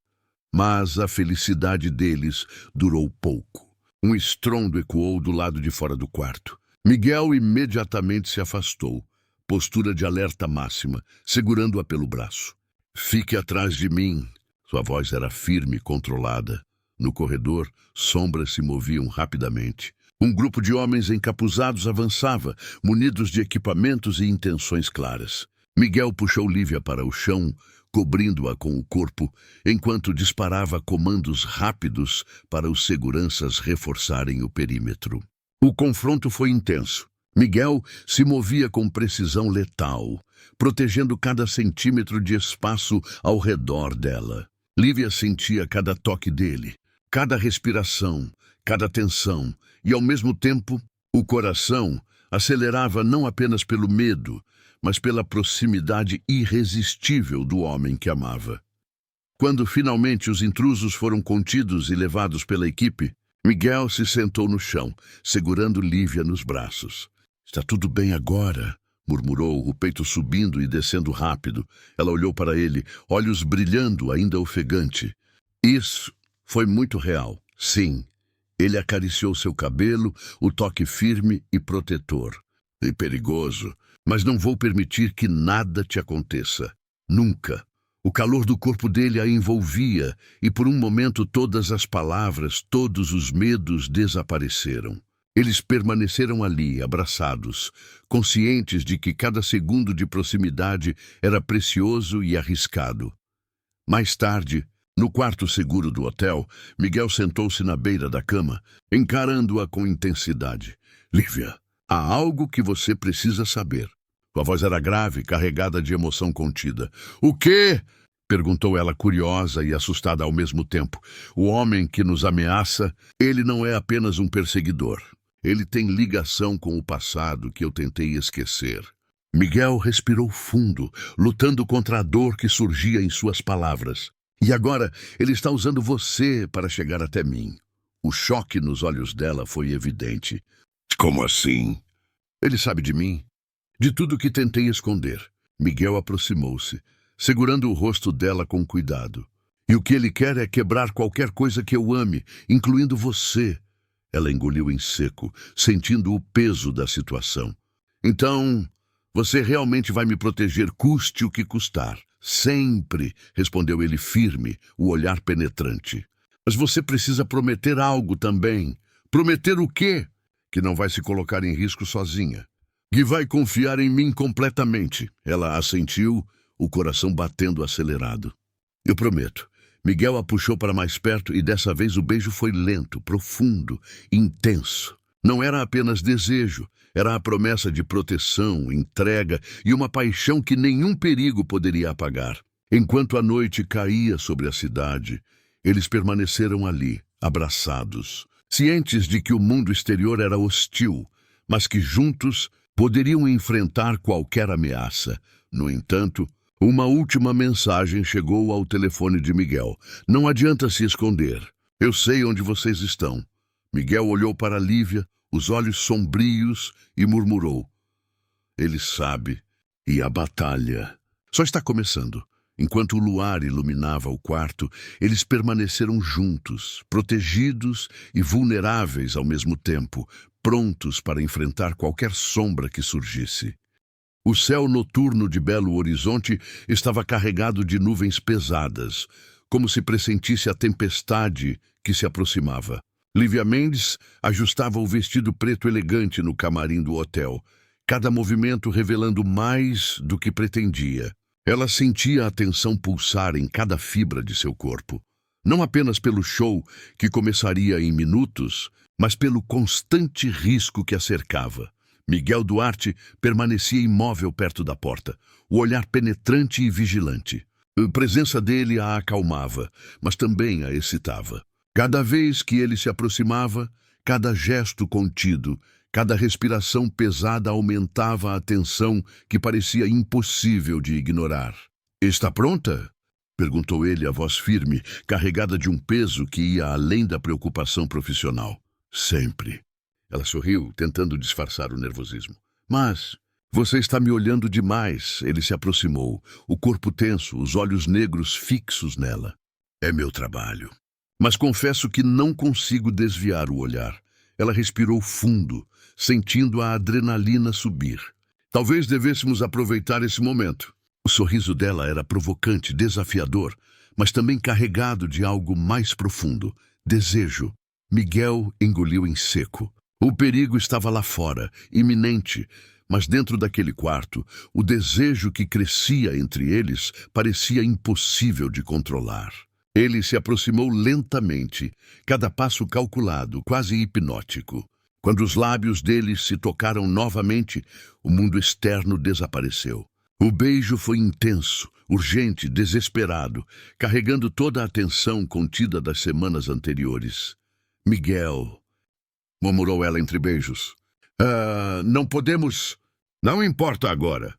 Mas a felicidade deles durou pouco. Um estrondo ecoou do lado de fora do quarto. Miguel imediatamente se afastou, postura de alerta máxima, segurando-a pelo braço. "Fique atrás de mim." Sua voz era firme e controlada. No corredor, sombras se moviam rapidamente. Um grupo de homens encapuzados avançava, munidos de equipamentos e intenções claras. Miguel puxou Lívia para o chão, cobrindo-a com o corpo, enquanto disparava comandos rápidos para os seguranças reforçarem o perímetro. O confronto foi intenso. Miguel se movia com precisão letal, protegendo cada centímetro de espaço ao redor dela. Lívia sentia cada toque dele, cada respiração, cada tensão, e ao mesmo tempo, o coração acelerava não apenas pelo medo, mas pela proximidade irresistível do homem que amava. Quando finalmente os intrusos foram contidos e levados pela equipe, Miguel se sentou no chão, segurando Lívia nos braços. "Está tudo bem agora?" murmurou, o peito subindo e descendo rápido. Ela olhou para ele, olhos brilhando, ainda ofegante. "Isso foi muito real, sim." Ele acariciou seu cabelo, o toque firme e protetor. "E perigoso, mas não vou permitir que nada te aconteça. Nunca." O calor do corpo dele a envolvia, e por um momento todas as palavras, todos os medos desapareceram. Eles permaneceram ali, abraçados, conscientes de que cada segundo de proximidade era precioso e arriscado. Mais tarde, no quarto seguro do hotel, Miguel sentou-se na beira da cama, encarando-a com intensidade. "Lívia, há algo que você precisa saber." Sua voz era grave, carregada de emoção contida. "O quê?" perguntou ela, curiosa e assustada ao mesmo tempo. "O homem que nos ameaça, ele não é apenas um perseguidor. Ele tem ligação com o passado que eu tentei esquecer." Miguel respirou fundo, lutando contra a dor que surgia em suas palavras. "E agora ele está usando você para chegar até mim." O choque nos olhos dela foi evidente. "Como assim?" "Ele sabe de mim, de tudo que tentei esconder." Miguel aproximou-se, segurando o rosto dela com cuidado. "E o que ele quer é quebrar qualquer coisa que eu ame, incluindo você." Ela engoliu em seco, sentindo o peso da situação. "Então, você realmente vai me proteger, custe o que custar." "Sempre", respondeu ele firme, o olhar penetrante. "Mas você precisa prometer algo também." "Prometer o quê?" "Que não vai se colocar em risco sozinha. Que vai confiar em mim completamente." Ela assentiu, o coração batendo acelerado. "Eu prometo." Miguel a puxou para mais perto e dessa vez o beijo foi lento, profundo, intenso. Não era apenas desejo, era a promessa de proteção, entrega e uma paixão que nenhum perigo poderia apagar. Enquanto a noite caía sobre a cidade, eles permaneceram ali, abraçados, cientes de que o mundo exterior era hostil, mas que juntos poderiam enfrentar qualquer ameaça. No entanto, uma última mensagem chegou ao telefone de Miguel. "Não adianta se esconder. Eu sei onde vocês estão." Miguel olhou para Lívia, os olhos sombrios, e murmurou: "Ele sabe, e a batalha só está começando." Enquanto o luar iluminava o quarto, eles permaneceram juntos, protegidos e vulneráveis ao mesmo tempo, prontos para enfrentar qualquer sombra que surgisse. O céu noturno de Belo Horizonte estava carregado de nuvens pesadas, como se pressentisse a tempestade que se aproximava. Lívia Mendes ajustava o vestido preto elegante no camarim do hotel, cada movimento revelando mais do que pretendia. Ela sentia a tensão pulsar em cada fibra de seu corpo, não apenas pelo show que começaria em minutos, mas pelo constante risco que a cercava. Miguel Duarte permanecia imóvel perto da porta, o olhar penetrante e vigilante. A presença dele a acalmava, mas também a excitava. Cada vez que ele se aproximava, cada gesto contido, cada respiração pesada aumentava a tensão que parecia impossível de ignorar. Está pronta? Perguntou ele, a voz firme, carregada de um peso que ia além da preocupação profissional. Sempre. Ela sorriu, tentando disfarçar o nervosismo. Mas você está me olhando demais. Ele se aproximou, o corpo tenso, os olhos negros fixos nela. É meu trabalho. Mas confesso que não consigo desviar o olhar. Ela respirou fundo, sentindo a adrenalina subir. Talvez devêssemos aproveitar esse momento. O sorriso dela era provocante, desafiador, mas também carregado de algo mais profundo, desejo. Miguel engoliu em seco. O perigo estava lá fora, iminente, mas dentro daquele quarto, o desejo que crescia entre eles parecia impossível de controlar. Ele se aproximou lentamente, cada passo calculado, quase hipnótico. Quando os lábios deles se tocaram novamente, o mundo externo desapareceu. O beijo foi intenso, urgente, desesperado, carregando toda a atenção contida das semanas anteriores. Miguel, murmurou ela entre beijos. Não podemos... Não importa agora,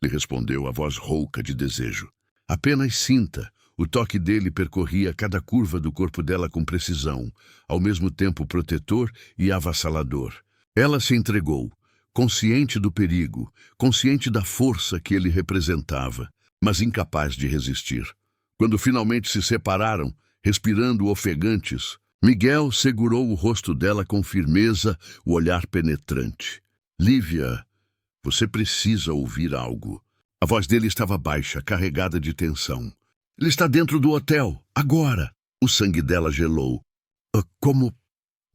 lhe respondeu a voz rouca de desejo. Apenas sinta. O toque dele percorria cada curva do corpo dela com precisão, ao mesmo tempo protetor e avassalador. Ela se entregou, consciente do perigo, consciente da força que ele representava, mas incapaz de resistir. Quando finalmente se separaram, respirando ofegantes, Miguel segurou o rosto dela com firmeza, o olhar penetrante. Lívia, você precisa ouvir algo. A voz dele estava baixa, carregada de tensão. Ele está dentro do hotel, agora. O sangue dela gelou. Como?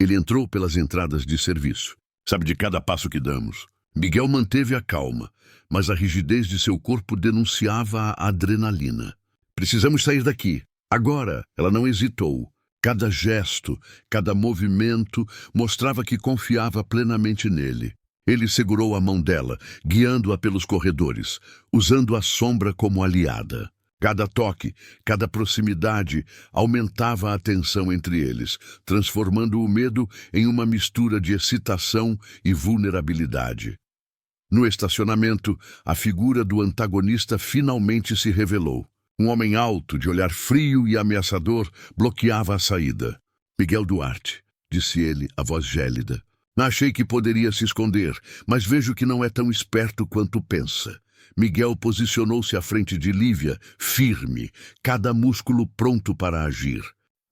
Ele entrou pelas entradas de serviço. Sabe de cada passo que damos. Miguel manteve a calma, mas a rigidez de seu corpo denunciava a adrenalina. Precisamos sair daqui. Agora, ela não hesitou. Cada gesto, cada movimento mostrava que confiava plenamente nele. Ele segurou a mão dela, guiando-a pelos corredores, usando a sombra como aliada. Cada toque, cada proximidade aumentava a tensão entre eles, transformando o medo em uma mistura de excitação e vulnerabilidade. No estacionamento, a figura do antagonista finalmente se revelou. Um homem alto, de olhar frio e ameaçador, bloqueava a saída. Miguel Duarte, disse ele, a voz gélida. Achei que poderia se esconder, mas vejo que não é tão esperto quanto pensa. Miguel posicionou-se à frente de Lívia, firme, cada músculo pronto para agir.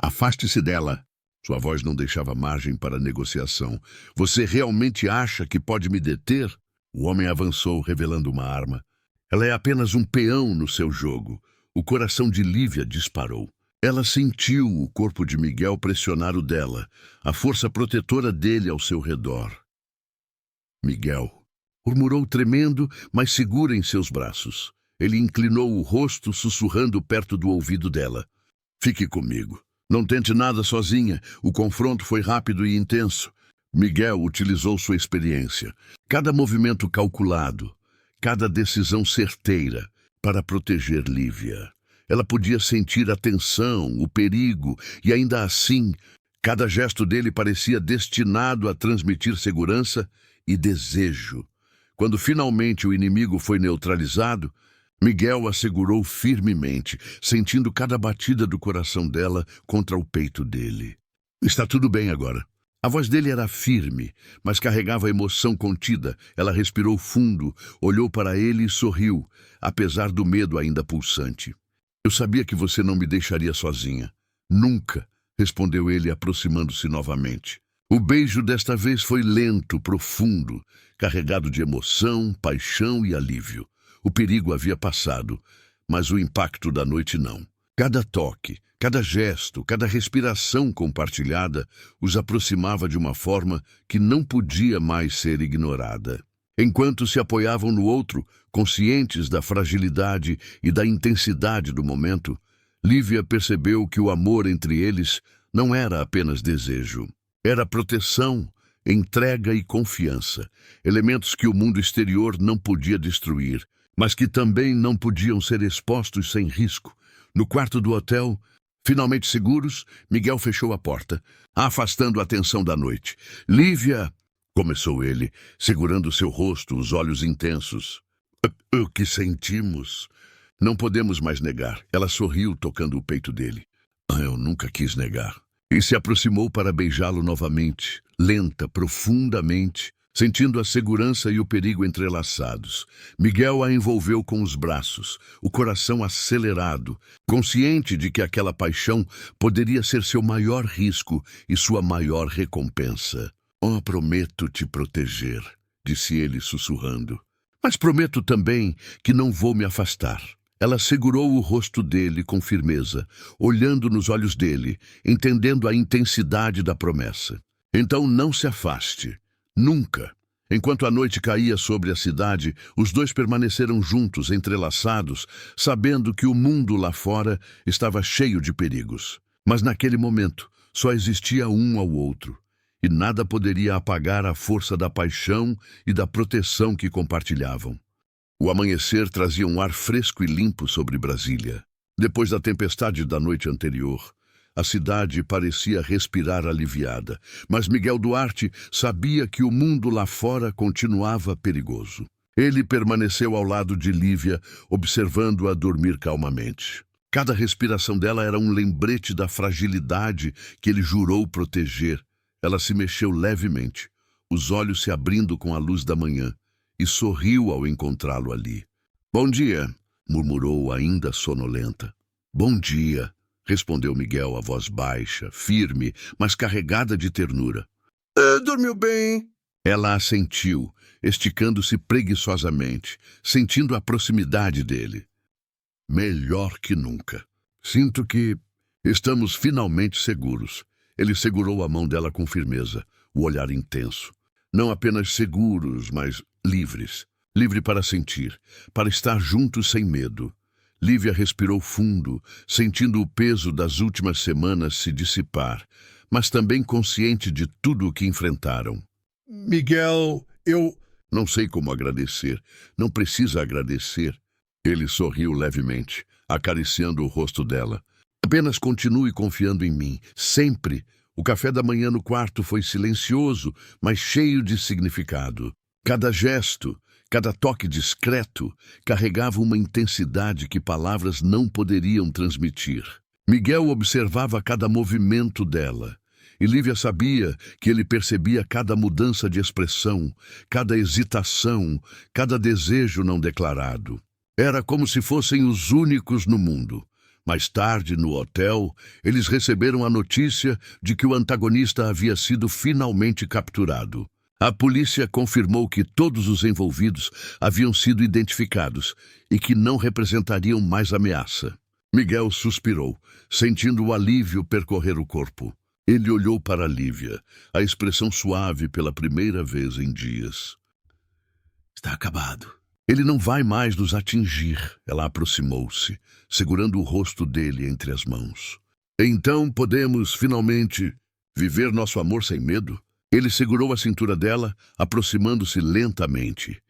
Afaste-se dela. Sua voz não deixava margem para negociação. Você realmente acha que pode me deter? O homem avançou, revelando uma arma. Ela é apenas um peão no seu jogo. O coração de Lívia disparou. Ela sentiu o corpo de Miguel pressionar o dela, a força protetora dele ao seu redor. Miguel, murmurou tremendo, mas segura em seus braços. Ele inclinou o rosto, sussurrando perto do ouvido dela. Fique comigo. Não tente nada sozinha. O confronto foi rápido e intenso. Miguel utilizou sua experiência. Cada movimento calculado, cada decisão certeira para proteger Lívia. Ela podia sentir a tensão, o perigo, e ainda assim, cada gesto dele parecia destinado a transmitir segurança e desejo. Quando finalmente o inimigo foi neutralizado, Miguel a segurou firmemente, sentindo cada batida do coração dela contra o peito dele. Está tudo bem agora. A voz dele era firme, mas carregava emoção contida. Ela respirou fundo, olhou para ele e sorriu, apesar do medo ainda pulsante. Eu sabia que você não me deixaria sozinha. Nunca, respondeu ele, aproximando-se novamente. O beijo desta vez foi lento, profundo, carregado de emoção, paixão e alívio. O perigo havia passado, mas o impacto da noite não. Cada toque, cada gesto, cada respiração compartilhada os aproximava de uma forma que não podia mais ser ignorada. Enquanto se apoiavam no outro, conscientes da fragilidade e da intensidade do momento, Lívia percebeu que o amor entre eles não era apenas desejo. Era proteção, entrega e confiança, elementos que o mundo exterior não podia destruir, mas que também não podiam ser expostos sem risco. No quarto do hotel, finalmente seguros, Miguel fechou a porta, afastando a tensão da noite. Lívia, começou ele, segurando seu rosto, os olhos intensos. O que sentimos? Não podemos mais negar. Ela sorriu, tocando o peito dele. Eu nunca quis negar. E se aproximou para beijá-lo novamente, lenta, profundamente, sentindo a segurança e o perigo entrelaçados. Miguel a envolveu com os braços, o coração acelerado, consciente de que aquela paixão poderia ser seu maior risco e sua maior recompensa. Prometo te proteger, disse ele sussurrando. Mas prometo também que não vou me afastar. Ela segurou o rosto dele com firmeza, olhando nos olhos dele, entendendo a intensidade da promessa. Então não se afaste. Nunca. Enquanto a noite caía sobre a cidade, os dois permaneceram juntos, entrelaçados, sabendo que o mundo lá fora estava cheio de perigos. Mas naquele momento, só existia um ao outro, e nada poderia apagar a força da paixão e da proteção que compartilhavam. O amanhecer trazia um ar fresco e limpo sobre Brasília. Depois da tempestade da noite anterior, a cidade parecia respirar aliviada, mas Miguel Duarte sabia que o mundo lá fora continuava perigoso. Ele permaneceu ao lado de Lívia, observando-a dormir calmamente. Cada respiração dela era um lembrete da fragilidade que ele jurou proteger. Ela se mexeu levemente, os olhos se abrindo com a luz da manhã, e sorriu ao encontrá-lo ali. Bom dia, murmurou ainda sonolenta. Bom dia, respondeu Miguel a voz baixa, firme, mas carregada de ternura. Dormiu bem? Ela assentiu, esticando-se preguiçosamente, sentindo a proximidade dele. Melhor que nunca. Sinto que estamos finalmente seguros. Ele segurou a mão dela com firmeza, o olhar intenso. Não apenas seguros, mas livres. Livre para sentir, para estar juntos sem medo. Lívia respirou fundo, sentindo o peso das últimas semanas se dissipar, mas também consciente de tudo o que enfrentaram. Miguel, eu... Não sei como agradecer. Não precisa agradecer. Ele sorriu levemente, acariciando o rosto dela. Apenas continue confiando em mim, sempre. O café da manhã no quarto foi silencioso, mas cheio de significado. Cada gesto, cada toque discreto, carregava uma intensidade que palavras não poderiam transmitir. Miguel observava cada movimento dela, e Lívia sabia que ele percebia cada mudança de expressão, cada hesitação, cada desejo não declarado. Era como se fossem os únicos no mundo. Mais tarde, no hotel, eles receberam a notícia de que o antagonista havia sido finalmente capturado. A polícia confirmou que todos os envolvidos haviam sido identificados e que não representariam mais ameaça. Miguel suspirou, sentindo o alívio percorrer o corpo. Ele olhou para Lívia, a expressão suave pela primeira vez em dias. Está acabado. Ele não vai mais nos atingir. Ela aproximou-se, segurando o rosto dele entre as mãos. Então podemos, finalmente, viver nosso amor sem medo? Ele segurou a cintura dela, aproximando-se lentamente.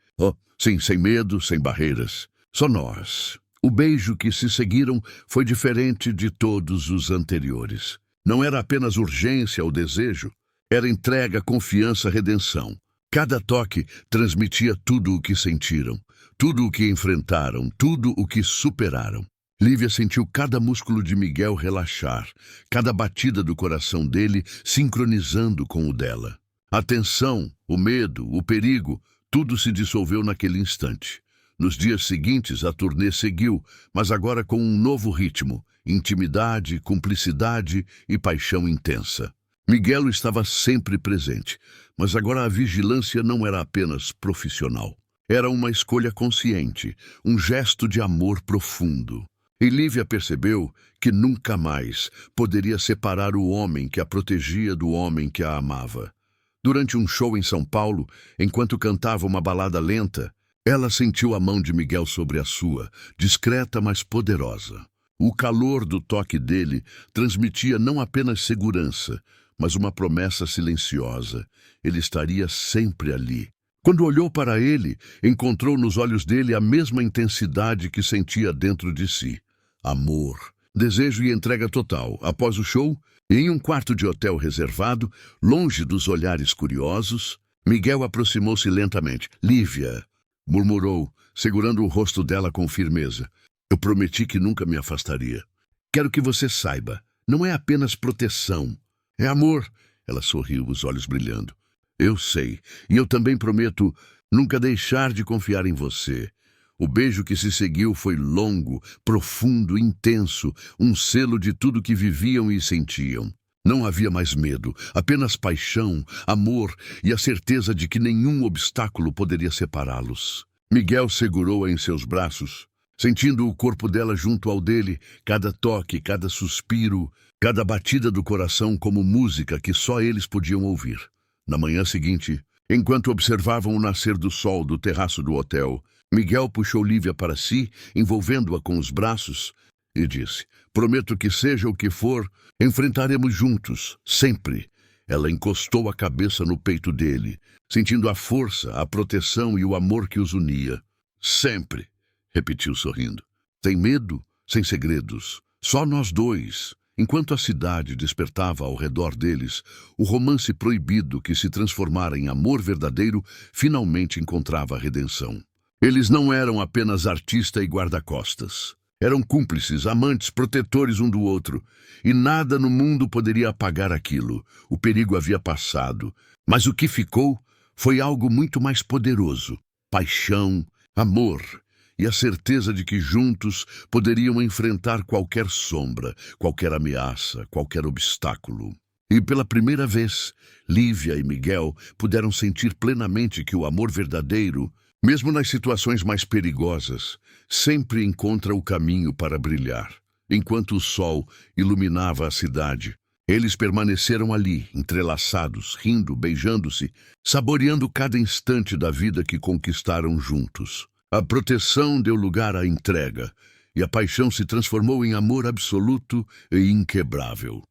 Sim, sem medo, sem barreiras. Só nós. O beijo que se seguiram foi diferente de todos os anteriores. Não era apenas urgência ou desejo, era entrega, confiança, redenção. Cada toque transmitia tudo o que sentiram, tudo o que enfrentaram, tudo o que superaram. Lívia sentiu cada músculo de Miguel relaxar, cada batida do coração dele sincronizando com o dela. A tensão, o medo, o perigo, tudo se dissolveu naquele instante. Nos dias seguintes, a turnê seguiu, mas agora com um novo ritmo, intimidade, cumplicidade e paixão intensa. Miguel estava sempre presente, mas agora a vigilância não era apenas profissional. Era uma escolha consciente, um gesto de amor profundo. E Lívia percebeu que nunca mais poderia separar o homem que a protegia do homem que a amava. Durante um show em São Paulo, enquanto cantava uma balada lenta, ela sentiu a mão de Miguel sobre a sua, discreta mas poderosa. O calor do toque dele transmitia não apenas segurança, mas uma promessa silenciosa. Ele estaria sempre ali. Quando olhou para ele, encontrou nos olhos dele a mesma intensidade que sentia dentro de si. Amor, desejo e entrega total. Após o show, em um quarto de hotel reservado, longe dos olhares curiosos, Miguel aproximou-se lentamente. Lívia, murmurou, segurando o rosto dela com firmeza. Eu prometi que nunca me afastaria. Quero que você saiba, não é apenas proteção, é amor. Ela sorriu, os olhos brilhando. Eu sei, e eu também prometo nunca deixar de confiar em você. O beijo que se seguiu foi longo, profundo, intenso, um selo de tudo que viviam e sentiam. Não havia mais medo, apenas paixão, amor e a certeza de que nenhum obstáculo poderia separá-los. Miguel segurou-a em seus braços, sentindo o corpo dela junto ao dele, cada toque, cada suspiro, cada batida do coração como música que só eles podiam ouvir. Na manhã seguinte, enquanto observavam o nascer do sol do terraço do hotel, Miguel puxou Lívia para si, envolvendo-a com os braços, e disse: prometo que seja o que for, enfrentaremos juntos, sempre. Ela encostou a cabeça no peito dele, sentindo a força, a proteção e o amor que os unia. Sempre, repetiu sorrindo. Sem medo, sem segredos, só nós dois. Enquanto a cidade despertava ao redor deles, o romance proibido que se transformara em amor verdadeiro finalmente encontrava a redenção. Eles não eram apenas artista e guarda-costas. Eram cúmplices, amantes, protetores um do outro. E nada no mundo poderia apagar aquilo. O perigo havia passado. Mas o que ficou foi algo muito mais poderoso. Paixão, amor e a certeza de que juntos poderiam enfrentar qualquer sombra, qualquer ameaça, qualquer obstáculo. E pela primeira vez, Lívia e Miguel puderam sentir plenamente que o amor verdadeiro, mesmo nas situações mais perigosas, sempre encontra o caminho para brilhar. Enquanto o sol iluminava a cidade, eles permaneceram ali, entrelaçados, rindo, beijando-se, saboreando cada instante da vida que conquistaram juntos. A proteção deu lugar à entrega, e a paixão se transformou em amor absoluto e inquebrável.